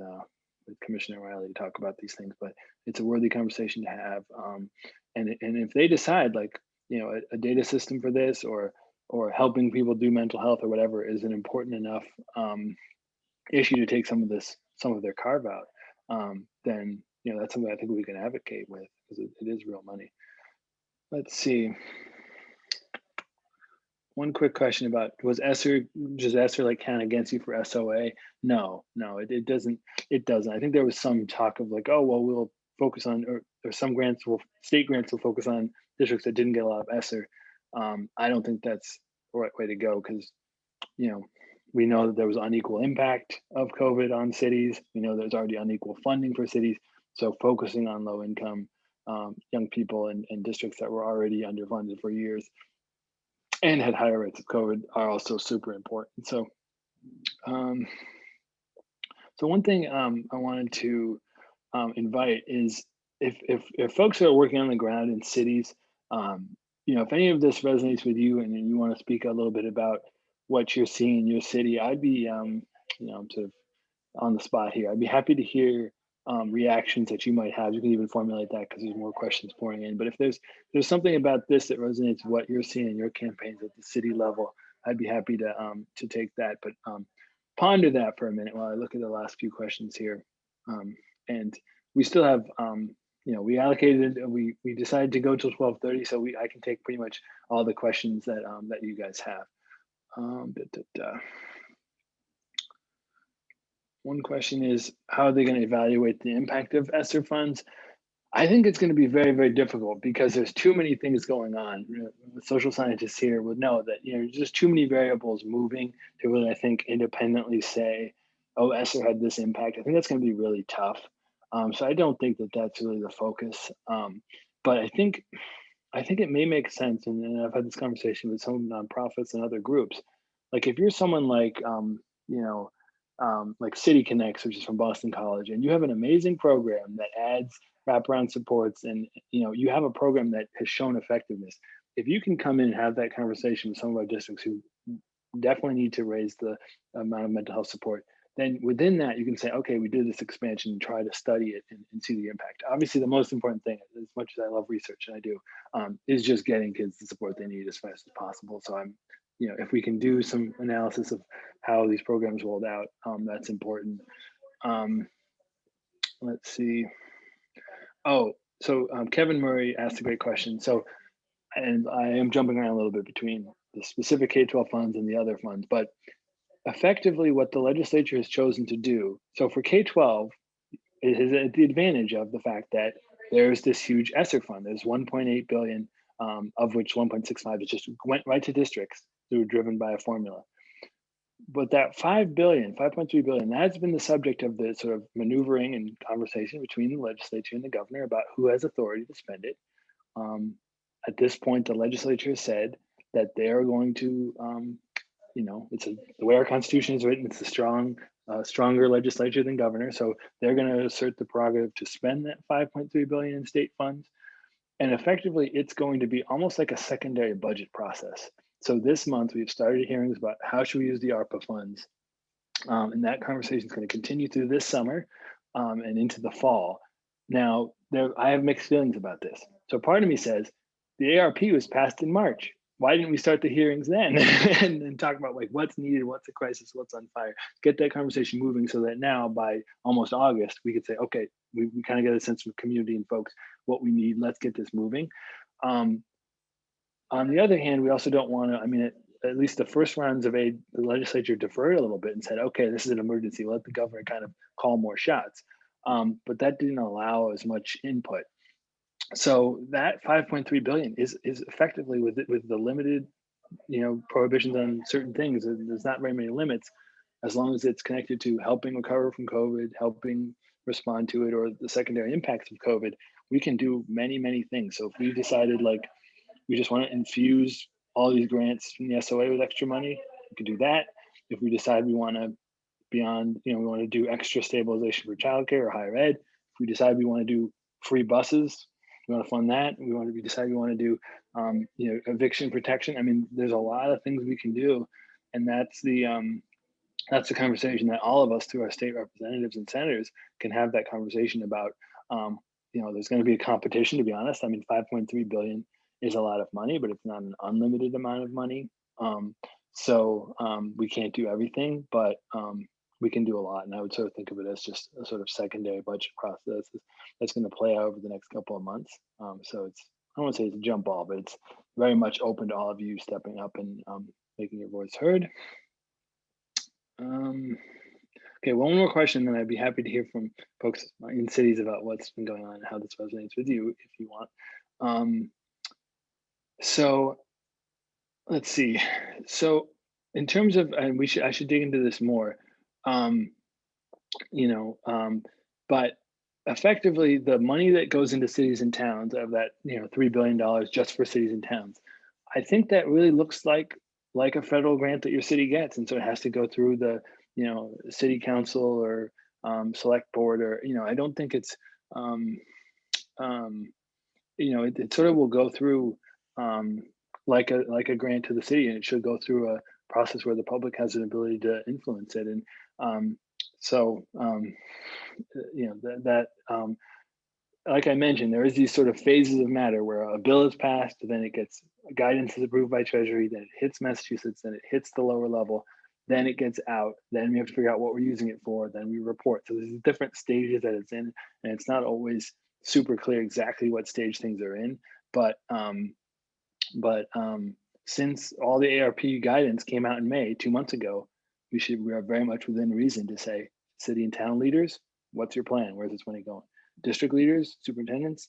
Commissioner Riley to talk about these things, but it's a worthy conversation to have. And if they decide, like, a data system for this, or helping people do mental health or whatever is an important enough issue to take some of their carve out, then that's something I think we can advocate with, because it is real money. Let's see. One quick question about, does ESSER like count against you for SOA? No, it doesn't. It doesn't. I think there was some talk of like, oh, well, we'll focus on, or some state grants will focus on districts that didn't get a lot of ESSER. I don't think that's the right way to go, because we know that there was unequal impact of COVID on cities. We know there's already unequal funding for cities. So focusing on low income young people and districts that were already underfunded for years and had higher rates of COVID are also super important. So, so one thing I wanted to invite is, if folks are working on the ground in cities, if any of this resonates with you and you want to speak a little bit about what you're seeing in your city, I'd be, sort of on the spot here. I'd be happy to hear reactions that you might have. You can even formulate that because there's more questions pouring in. But if there's something about this that resonates with what you're seeing in your campaigns at the city level, I'd be happy to take that. But ponder that for a minute while I look at the last few questions here. And we still have, we allocated, we decided to go till 12:30, so I can take pretty much all the questions that that you guys have. One question is, how are they going to evaluate the impact of ESSER funds? I think it's going to be very, very difficult because there's too many things going on. Social scientists here would know that there's just too many variables moving to really, I think, independently say, oh, ESSER had this impact. I think that's going to be really tough. So I don't think that that's really the focus. But I think it may make sense, and I've had this conversation with some nonprofits and other groups. Like if you're someone like like City Connects, which is from Boston College, and you have an amazing program that adds wraparound supports, and you have a program that has shown effectiveness. If you can come in and have that conversation with some of our districts who definitely need to raise the amount of mental health support, then within that you can say, okay, we did this expansion and try to study it and see the impact. Obviously, the most important thing, as much as I love research, and I do, is just getting kids the support they need as fast as possible. So I'm if we can do some analysis of how these programs rolled out, that's important. Let's see. Oh, so Kevin Murray asked a great question. So, and I am jumping around a little bit between the specific K-12 funds and the other funds, but effectively what the legislature has chosen to do. So for K-12, it is the advantage of the fact that there's this huge ESSER fund. There's 1.8 billion, of which 1.65 is just went right to districts through driven by a formula. But that 5 billion, 5.3 billion, that's been the subject of the sort of maneuvering and conversation between the legislature and the governor about who has authority to spend it. At this point, the legislature said that they are going to, the way our Constitution is written, it's a stronger legislature than governor. So they're going to assert the prerogative to spend that 5.3 billion in state funds. And effectively, it's going to be almost like a secondary budget process. So this month, we've started hearings about how should we use the ARPA funds. And that conversation is going to continue through this summer and into the fall. Now, I have mixed feelings about this. So part of me says, the ARP was passed in March. Why didn't we start the hearings then and talk about like what's needed, what's a crisis, what's on fire, get that conversation moving so that now by almost August, we could say, okay, we kind of get a sense from community and folks what we need, let's get this moving. On the other hand, we also don't want to, at least the first rounds of aid, the legislature deferred a little bit and said, okay, this is an emergency, let the governor kind of call more shots. But that didn't allow as much input. So that 5.3 billion is effectively with the limited, prohibitions on certain things. There's not very many limits, as long as it's connected to helping recover from COVID, helping respond to it, or the secondary impacts of COVID. We can do many, many things. So if we decided like we just want to infuse all these grants from the SOA with extra money, we can do that. If we decide we want to beyond, we want to do extra stabilization for childcare or higher ed, if we decide we want to do free buses, we want to fund that. We decide we want to do, eviction protection. There's a lot of things we can do, and that's the conversation that all of us through our state representatives and senators can have that conversation about. There's going to be a competition, to be honest. 5.3 billion is a lot of money, but it's not an unlimited amount of money. So we can't do everything, but we can do a lot. And I would sort of think of it as just a sort of secondary budget process that's going to play out over the next couple of months. So I don't want to say it's a jump ball, but it's very much open to all of you stepping up and making your voice heard. Okay, one more question, then I'd be happy to hear from folks in cities about what's been going on and how this resonates with you if you want. So let's see. So in terms of, and I should dig into this more, but effectively the money that goes into cities and towns of that, $3 billion just for cities and towns, I think that really looks like a federal grant that your city gets. And so it has to go through the, city council or select board, or, I don't think it's, it sort of will go through like a grant to the city, and it should go through process where the public has an ability to influence it. And like I mentioned, there is these sort of phases of matter where a bill is passed, then it gets guidance is approved by Treasury, then it hits Massachusetts, then it hits the lower level, then it gets out, then we have to figure out what we're using it for, then we report. So there's different stages that it's in, and it's not always super clear exactly what stage things are in. But since all the ARP guidance came out in May, 2 months ago, we are very much within reason to say, city and town leaders, what's your plan? Where's this money going? District leaders, superintendents,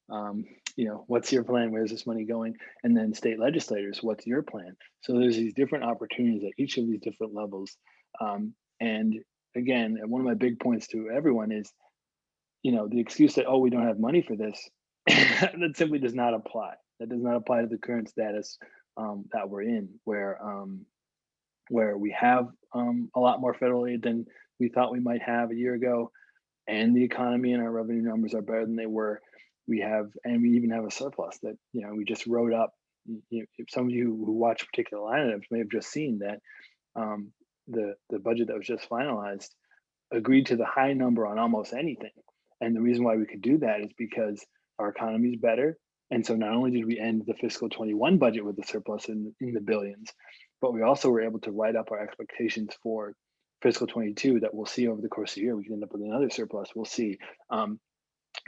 what's your plan? Where's this money going? And then state legislators, what's your plan? So there's these different opportunities at each of these different levels. And again, one of my big points to everyone is, the excuse that, oh, we don't have money for this, that simply does not apply. That does not apply to the current status that we're in, where we have a lot more federal aid than we thought we might have a year ago, and the economy and our revenue numbers are better than they were. We even have a surplus that we just wrote up. Some of you who watch particular line items may have just seen that the budget that was just finalized agreed to the high number on almost anything. And the reason why we could do that is because our economy is better. And so not only did we end the fiscal 21 budget with a surplus in the billions, but we also were able to write up our expectations for fiscal 22 that we'll see over the course of the year. We can end up with another surplus, we'll see.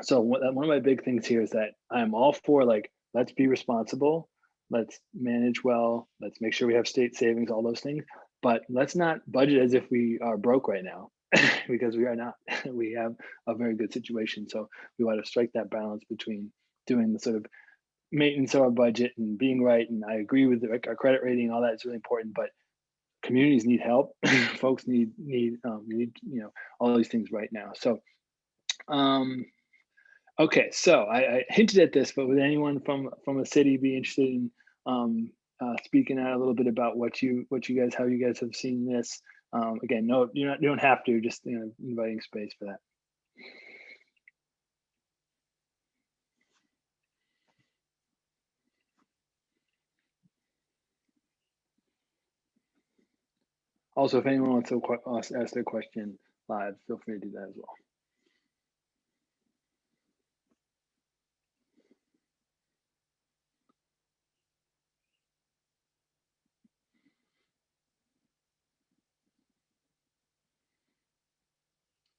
So one of my big things here is that I'm all for, like, let's be responsible, let's manage well, let's make sure we have state savings, all those things, but let's not budget as if we are broke right now, because we are not. We have a very good situation. So we want to strike that balance between doing the sort of maintenance of our budget and being right. And I agree with our credit rating, all that is really important, but communities need help. Folks need all these things right now. So okay, so I hinted at this, but would anyone from a city be interested in speaking out a little bit about how you guys have seen this? Again, no, you don't have to, just inviting space for that. Also, if anyone wants to ask their question live, feel free to do that as well.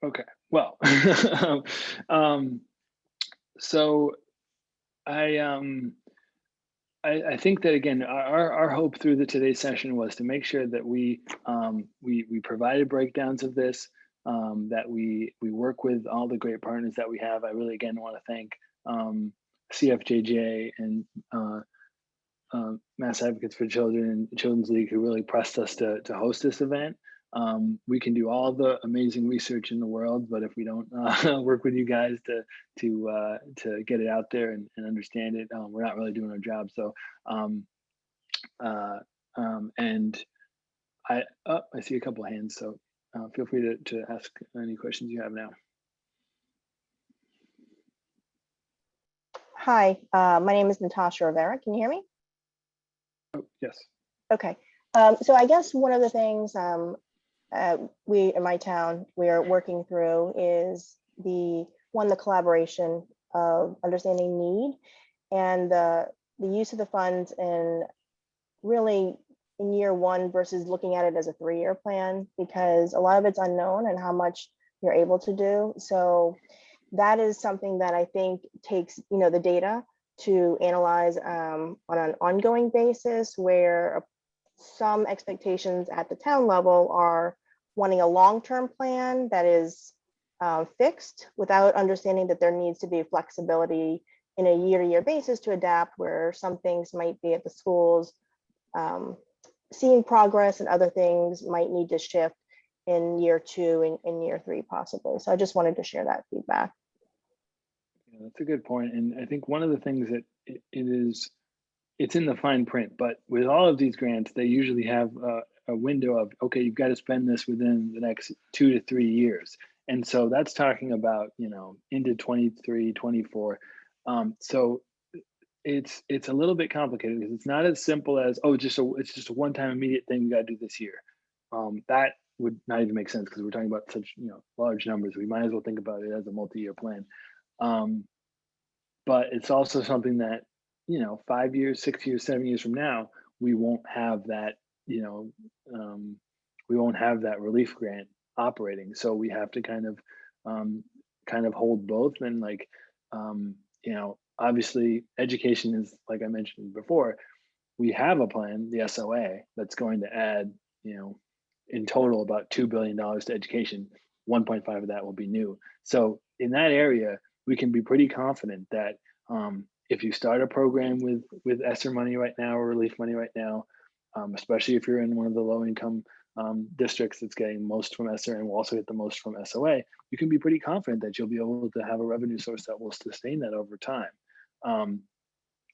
Okay, well, so I think that, again, our hope through today's session was to make sure that we provided breakdowns of this, that we work with all the great partners that we have. I really, again, want to thank CFJJ and Mass Advocates for Children and Children's League, who really pressed us to host this event. We can do all the amazing research in the world, but if we don't work with you guys to get it out there and understand it, we're not really doing our job. So, and I see a couple of hands, so feel free to ask any questions you have now. Hi, my name is Natasha Rivera. Can you hear me? Oh, yes. Okay. So I guess one of the things we in my town we are working through is the collaboration of understanding need and the use of the funds in year one versus looking at it as a 3-year plan, because a lot of it's unknown and how much you're able to do. So that is something that I think takes the data to analyze on an ongoing basis, where some expectations at the town level are wanting a long-term plan that is fixed, without understanding that there needs to be flexibility in a year-to-year basis to adapt, where some things might be at the schools seeing progress and other things might need to shift in year 2 and in year 3 possibly. So I just wanted to share that feedback. Yeah, that's a good point. And I think one of the things that it's in the fine print, but with all of these grants, they usually have a window of, okay, you've got to spend this within the next 2 to 3 years. And so that's talking about, into 23, 24. So it's a little bit complicated because it's not as simple as, oh, it's just a one-time immediate thing we got to do this year. That would not even make sense because we're talking about such large numbers. We might as well think about it as a multi-year plan. But it's also something that 5 years, 6 years, 7 years from now, we won't have that we won't have that relief grant operating. So we have to kind of hold both. And obviously education is, like I mentioned before, we have a plan, the SOA, that's going to add, in total about $2 billion to education. 1.5 of that will be new. So in that area, we can be pretty confident that if you start a program with ESSER money right now or relief money right now, especially if you're in one of the low income districts that's getting most from ESSER and will also get the most from SOA, you can be pretty confident that you'll be able to have a revenue source that will sustain that over time.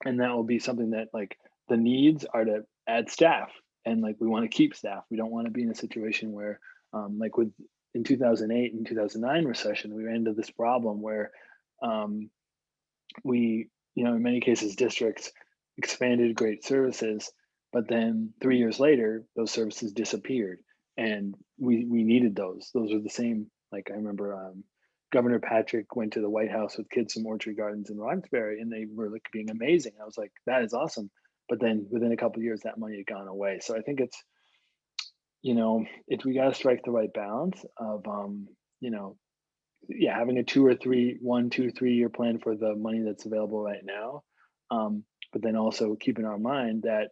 And that will be something that, like, the needs are to add staff, and we want to keep staff. We don't want to be in a situation where in 2008 and 2009 recession, we ran into this problem where we, in many cases, districts expanded great services, but then 3 years later, those services disappeared, and we needed those. Those were the same. I remember Governor Patrick went to the White House with kids from Orchard Gardens in Roxbury, and they were being amazing. I was like, that is awesome. But then within a couple of years, that money had gone away. So I think it's we got to strike the right balance of having a 2 or 3 year plan for the money that's available right now, but then also keep in our mind that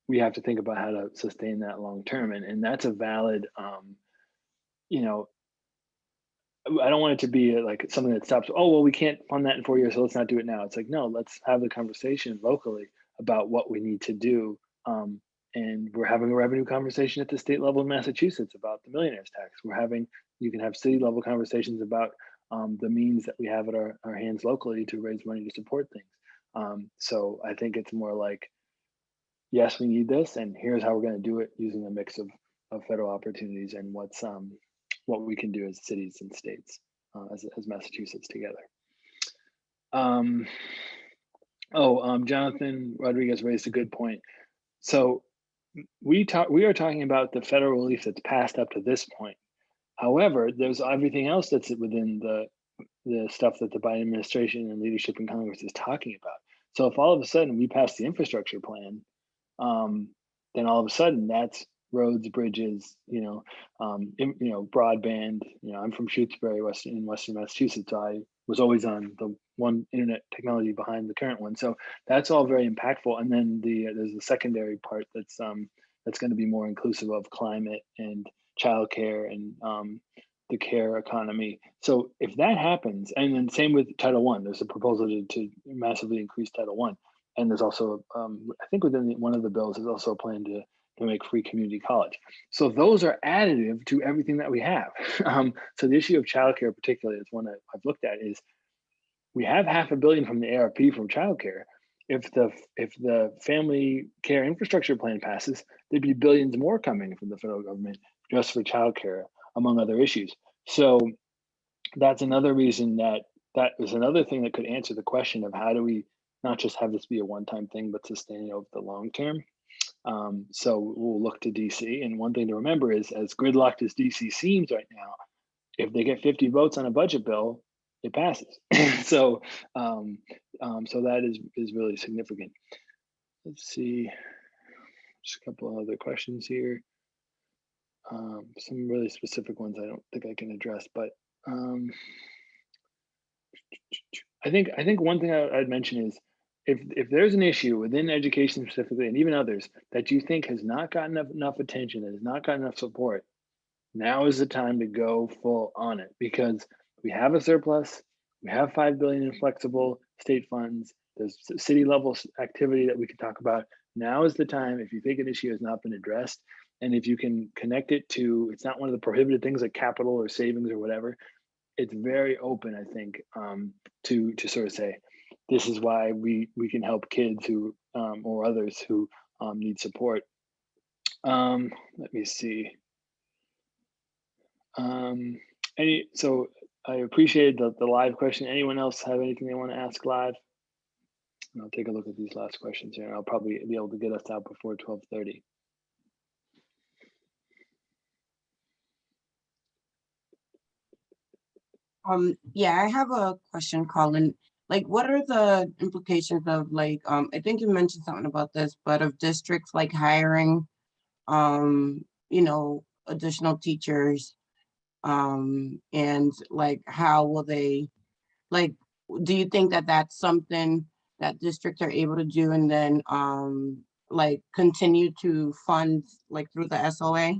we have to think about how to sustain that long term, and that's a valid I don't want it to be something that stops. Oh, well, we can't fund that in 4 years, so let's not do it now. It's no, let's have the conversation locally about what we need to do. And we're having a revenue conversation at the state level in Massachusetts about the millionaire's tax. You can have city level conversations about the means that we have at our hands locally to raise money to support things. So I think it's more like, yes, we need this, and here's how we're going to do it using a mix of federal opportunities and what we can do as cities and states, as Massachusetts together. Jonathan Rodriguez raised a good point. So we are talking about the federal relief that's passed up to this point. However, there's everything else that's within the stuff that the Biden administration and leadership in Congress is talking about. So if all of a sudden we pass the infrastructure plan, then all of a sudden that's roads, bridges, broadband. I'm from Shutesbury, in Western Massachusetts. So I was always on the one internet technology behind the current one. So that's all very impactful. And then there's the secondary part that's going to be more inclusive of climate and childcare and the care economy. So if that happens, and then same with Title I, there's a proposal to massively increase Title I. And there's also, I think within one of the bills, there's also a plan to make free community college. So those are additive to everything that we have. So the issue of childcare, particularly, is one that I've looked at, is we have $500 million from the ARP from childcare. If the family care infrastructure plan passes, there'd be billions more coming from the federal government just for childcare, among other issues. So that's another reason that is another thing that could answer the question of how do we not just have this be a one-time thing, but sustain it over the long term. So we'll look to DC. And one thing to remember is, as gridlocked as DC seems right now, if they get 50 votes on a budget bill, it passes. So that is really significant. Let's see, just a couple of other questions here. Some really specific ones I don't think I can address, but I think one thing I'd mention is, if there's an issue within education specifically, and even others, that you think has not gotten enough attention, that has not gotten enough support, now is the time to go full on it, because we have a surplus, we have $5 billion in flexible state funds, there's city level activity that we can talk about. Now is the time, if you think an issue has not been addressed, and if you can connect it to, it's not one of the prohibited things like capital or savings or whatever, it's very open, I think, to sort of say, this is why we can help kids who or others who need support. Let me see. So I appreciate the live question. Anyone else have anything they want to ask live? And I'll take a look at these last questions here. I'll probably be able to get us out before 12:30. Yeah, I have a question, Colin. Like, what are the implications of like, I think you mentioned something about this, but of districts like hiring, additional teachers, and like, how will they, like, do you think that that's something that districts are able to do and then, like continue to fund like through the SOA?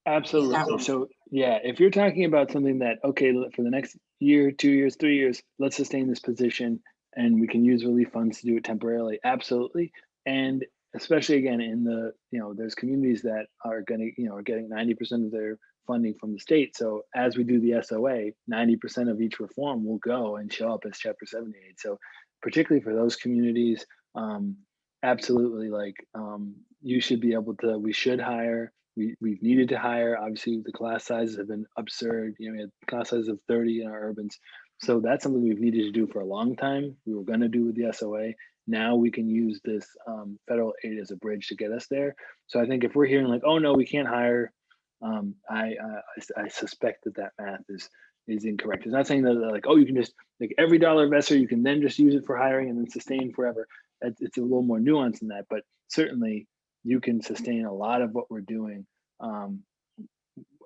Absolutely. So yeah, if you're talking about something that, okay, for the next year, 2 years, 3 years, let's sustain this position and we can use relief funds to do it temporarily. Absolutely. And especially again, in the, there's communities that are going to, are getting 90% of their funding from the state. So as we do the SOA, 90% of each reform will go and show up as Chapter 78. So particularly for those communities, absolutely, like you should be able to, we should hire. We've needed to hire. Obviously, the class sizes have been absurd. We had class sizes of 30 in our urbans. So that's something we've needed to do for a long time. We were going to do with the SOA. Now we can use this federal aid as a bridge to get us there. So I think if we're hearing like, oh no, we can't hire, I suspect that math is incorrect. It's not saying that like, oh, you can just like every dollar of ESSER, you can then just use it for hiring and then sustain forever. It's a little more nuanced than that, but certainly you can sustain a lot of what we're doing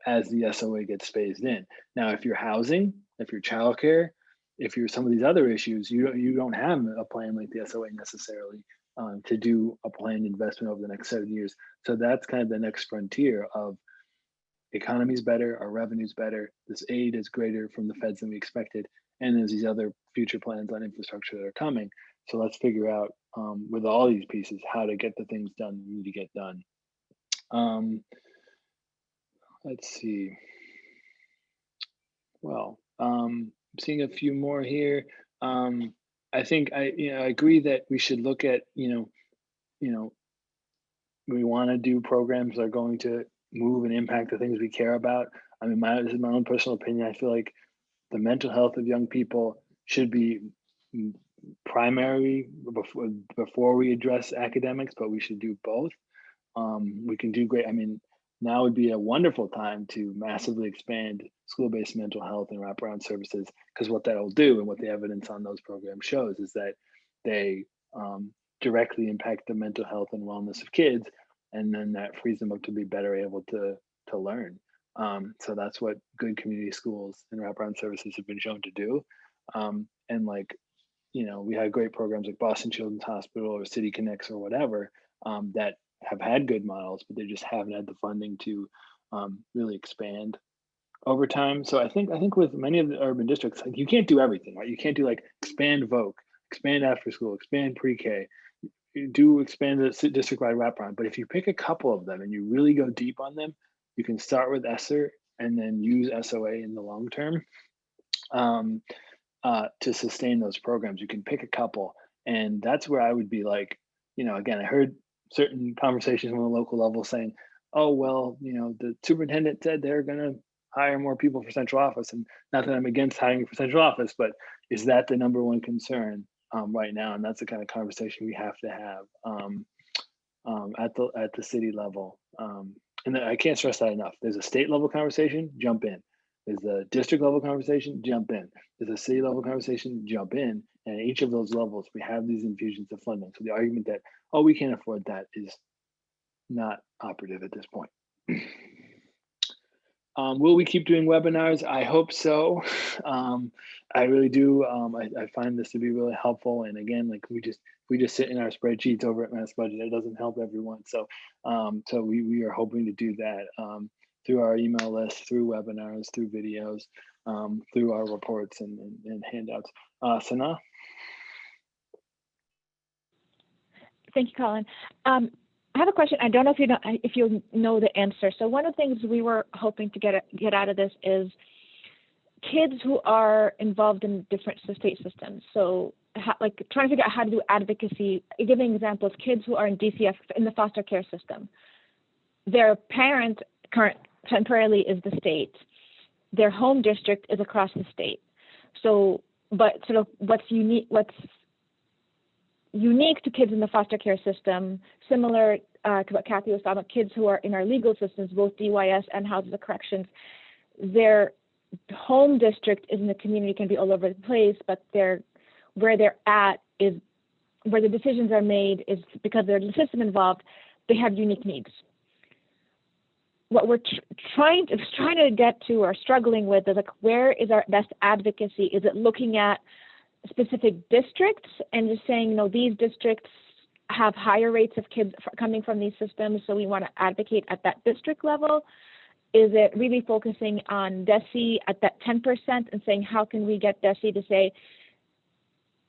as the SOA gets phased in. Now, if you're housing, if you're childcare, if you're some of these other issues, you don't have a plan like the SOA necessarily to do a planned investment over the next 7 years. So that's kind of the next frontier of economy's better, our revenue's better, this aid is greater from the feds than we expected, and there's these other future plans on infrastructure that are coming. So let's figure out with all these pieces how to get the things done we need to get done. Let's see. Well, I'm seeing a few more here. I think I agree that we should look at we want to do programs that are going to move and impact the things we care about. I mean, this is my own personal opinion. I feel like the mental health of young people should be primary before we address academics, but we should do both. We can do great. I mean, now would be a wonderful time to massively expand school-based mental health and wraparound services, because what that'll do and what the evidence on those programs shows is that they directly impact the mental health and wellness of kids, and then that frees them up to be better able to learn. So that's what good community schools and wraparound services have been shown to do. And like, we had great programs like Boston Children's Hospital or City Connects or whatever that have had good models, but they just haven't had the funding to really expand over time. So I think with many of the urban districts, like, you can't do everything, right? You can't do like expand VOC, expand after school, expand pre-K, expand the district-wide wraparound. But if you pick a couple of them and you really go deep on them, you can start with ESSER and then use SOA in the long term to sustain those programs. You can pick a couple, and that's where I would be like, again, I heard certain conversations on the local level saying, oh, well, the superintendent said they're going to hire more people for central office. And not that I'm against hiring for central office, but is that the number one concern right now? And that's the kind of conversation we have to have at the city level. And I can't stress that enough. There's a state level conversation, jump in. There's a district level conversation, jump in. There's a city level conversation, jump in. And at each of those levels, we have these infusions of funding. So the argument that, oh, we can't afford that is not operative at this point. Will we keep doing webinars? I hope so. I really do. I find this to be really helpful. And again, like we just sit in our spreadsheets over at Mass Budget. It doesn't help everyone. So so we are hoping to do that through our email list, through webinars, through videos, through our reports and handouts. Sana? Thank you, Colin. I have a question. I don't know if you know the answer. So one of the things we were hoping to get out of this is kids who are involved in different state systems. So like trying to figure out how to do advocacy. Giving an example of kids who are in DCF in the foster care system. Their parent temporarily is the state, their home district is across the state. So, but sort of what's unique to kids in the foster care system, similar to what Kathy was talking about, kids who are in our legal systems, both DYS and houses of corrections, their home district is in the community, can be all over the place, but where they're at is where the decisions are made is because there's a system involved, they have unique needs. What we're trying to get to or struggling with is like, where is our best advocacy? Is it looking at specific districts and just saying, no, these districts have higher rates of kids coming from these systems, so we want to advocate at that district level? Is it really focusing on DESE at that 10% and saying, how can we get DESE to say,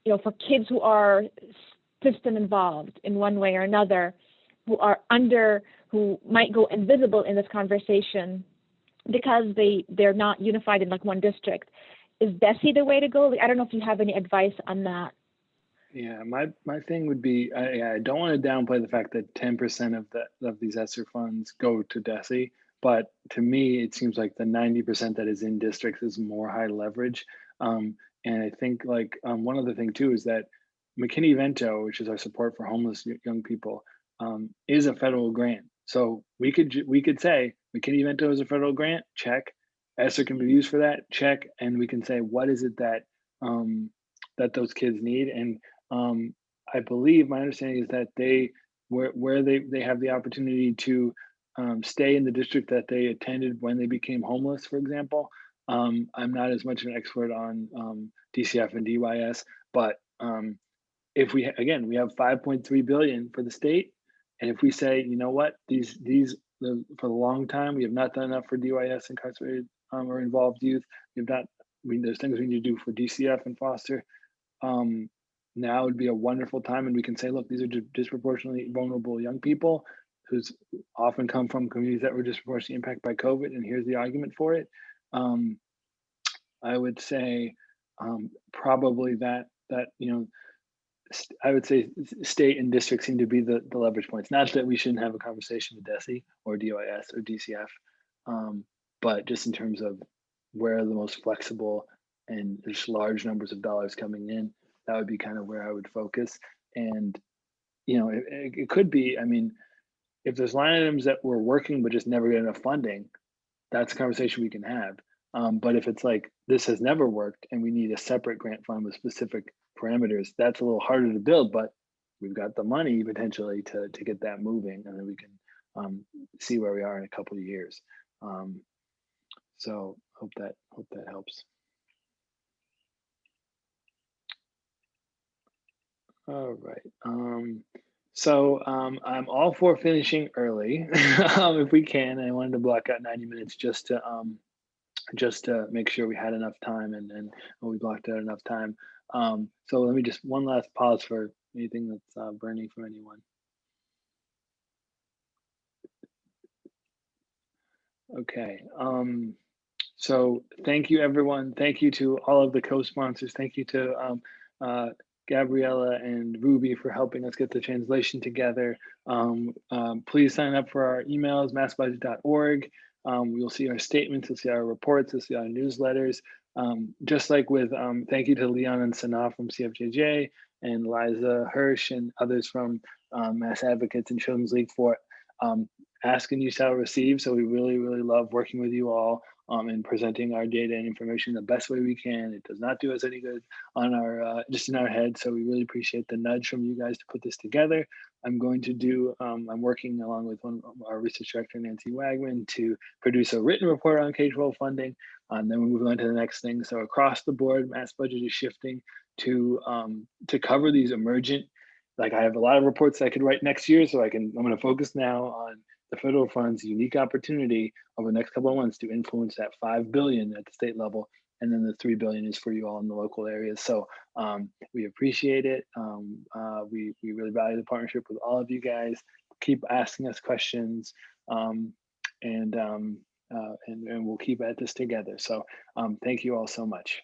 you know, for kids who are system involved in one way or another, who might go invisible in this conversation because they're not unified in like one district. Is DESE the way to go? Like, I don't know if you have any advice on that. Yeah, my thing would be, I don't want to downplay the fact that 10% of these ESSER funds go to DESE, but to me, it seems like the 90% that is in districts is more high leverage. And I think like one other thing too is that Mckinney-Vento, which is our support for homeless young people, is a federal grant. So we could say Mckinney-Vento is a federal grant, check. ESSER can be used for that, check. And we can say, what is it that that those kids need? And I believe my understanding is that where they have the opportunity to stay in the district that they attended when they became homeless, for example. I'm not as much an expert on DCF and DYS, but if we have 5.3 billion for the state, and if we say, you know what, for a long time we have not done enough for DYS incarcerated or involved youth. There's things we need to do for DCF and foster. Now would be a wonderful time, and we can say, look, these are disproportionately vulnerable young people who's often come from communities that were disproportionately impacted by COVID, and here's the argument for it. I would say probably that I would say state and district seem to be the leverage points. Not that we shouldn't have a conversation with DESE or DYS or DCF, but just in terms of where the most flexible and there's large numbers of dollars coming in, that would be kind of where I would focus. And, you know, it could be, I mean, if there's line items that we're working but just never get enough funding, that's a conversation we can have. But if it's like, this has never worked and we need a separate grant fund with specific parameters, that's a little harder to build, but we've got the money potentially to get that moving, and then we can see where we are in a couple of years. So hope that helps. All right. So I'm all for finishing early if we can. I wanted to block out 90 minutes just to make sure we had enough time, and we blocked out enough time. So let me just one last pause for anything that's burning from anyone. Okay. So thank you, everyone. Thank you to all of the co-sponsors. Thank you to Gabriella and Ruby for helping us get the translation together. Please sign up for our emails, massbudget.org. You'll see our statements, you'll see our reports, you'll see our newsletters. Just like with, thank you to Leon and Sanaa from CFJJ and Liza Hirsch and others from Mass Advocates and Children's League for ask and you shall receive. So we really, really love working with you all and presenting our data and information the best way we can. It does not do us any good on our just in our head. So we really appreciate the nudge from you guys to put this together. I'm going to do, I'm working along with our research director, Nancy Wagman, to produce a written report on K-12 funding. Then we move on to the next thing. So across the board, Mass Budget is shifting to cover these emergent, like I have a lot of reports that I could write next year. So I'm going to focus now on the federal fund's unique opportunity over the next couple of months to influence that $5 billion at the state level. And then the $3 billion is for you all in the local areas. So we appreciate it. We really value the partnership with all of you guys. Keep asking us questions, and we'll keep at this together. So thank you all so much.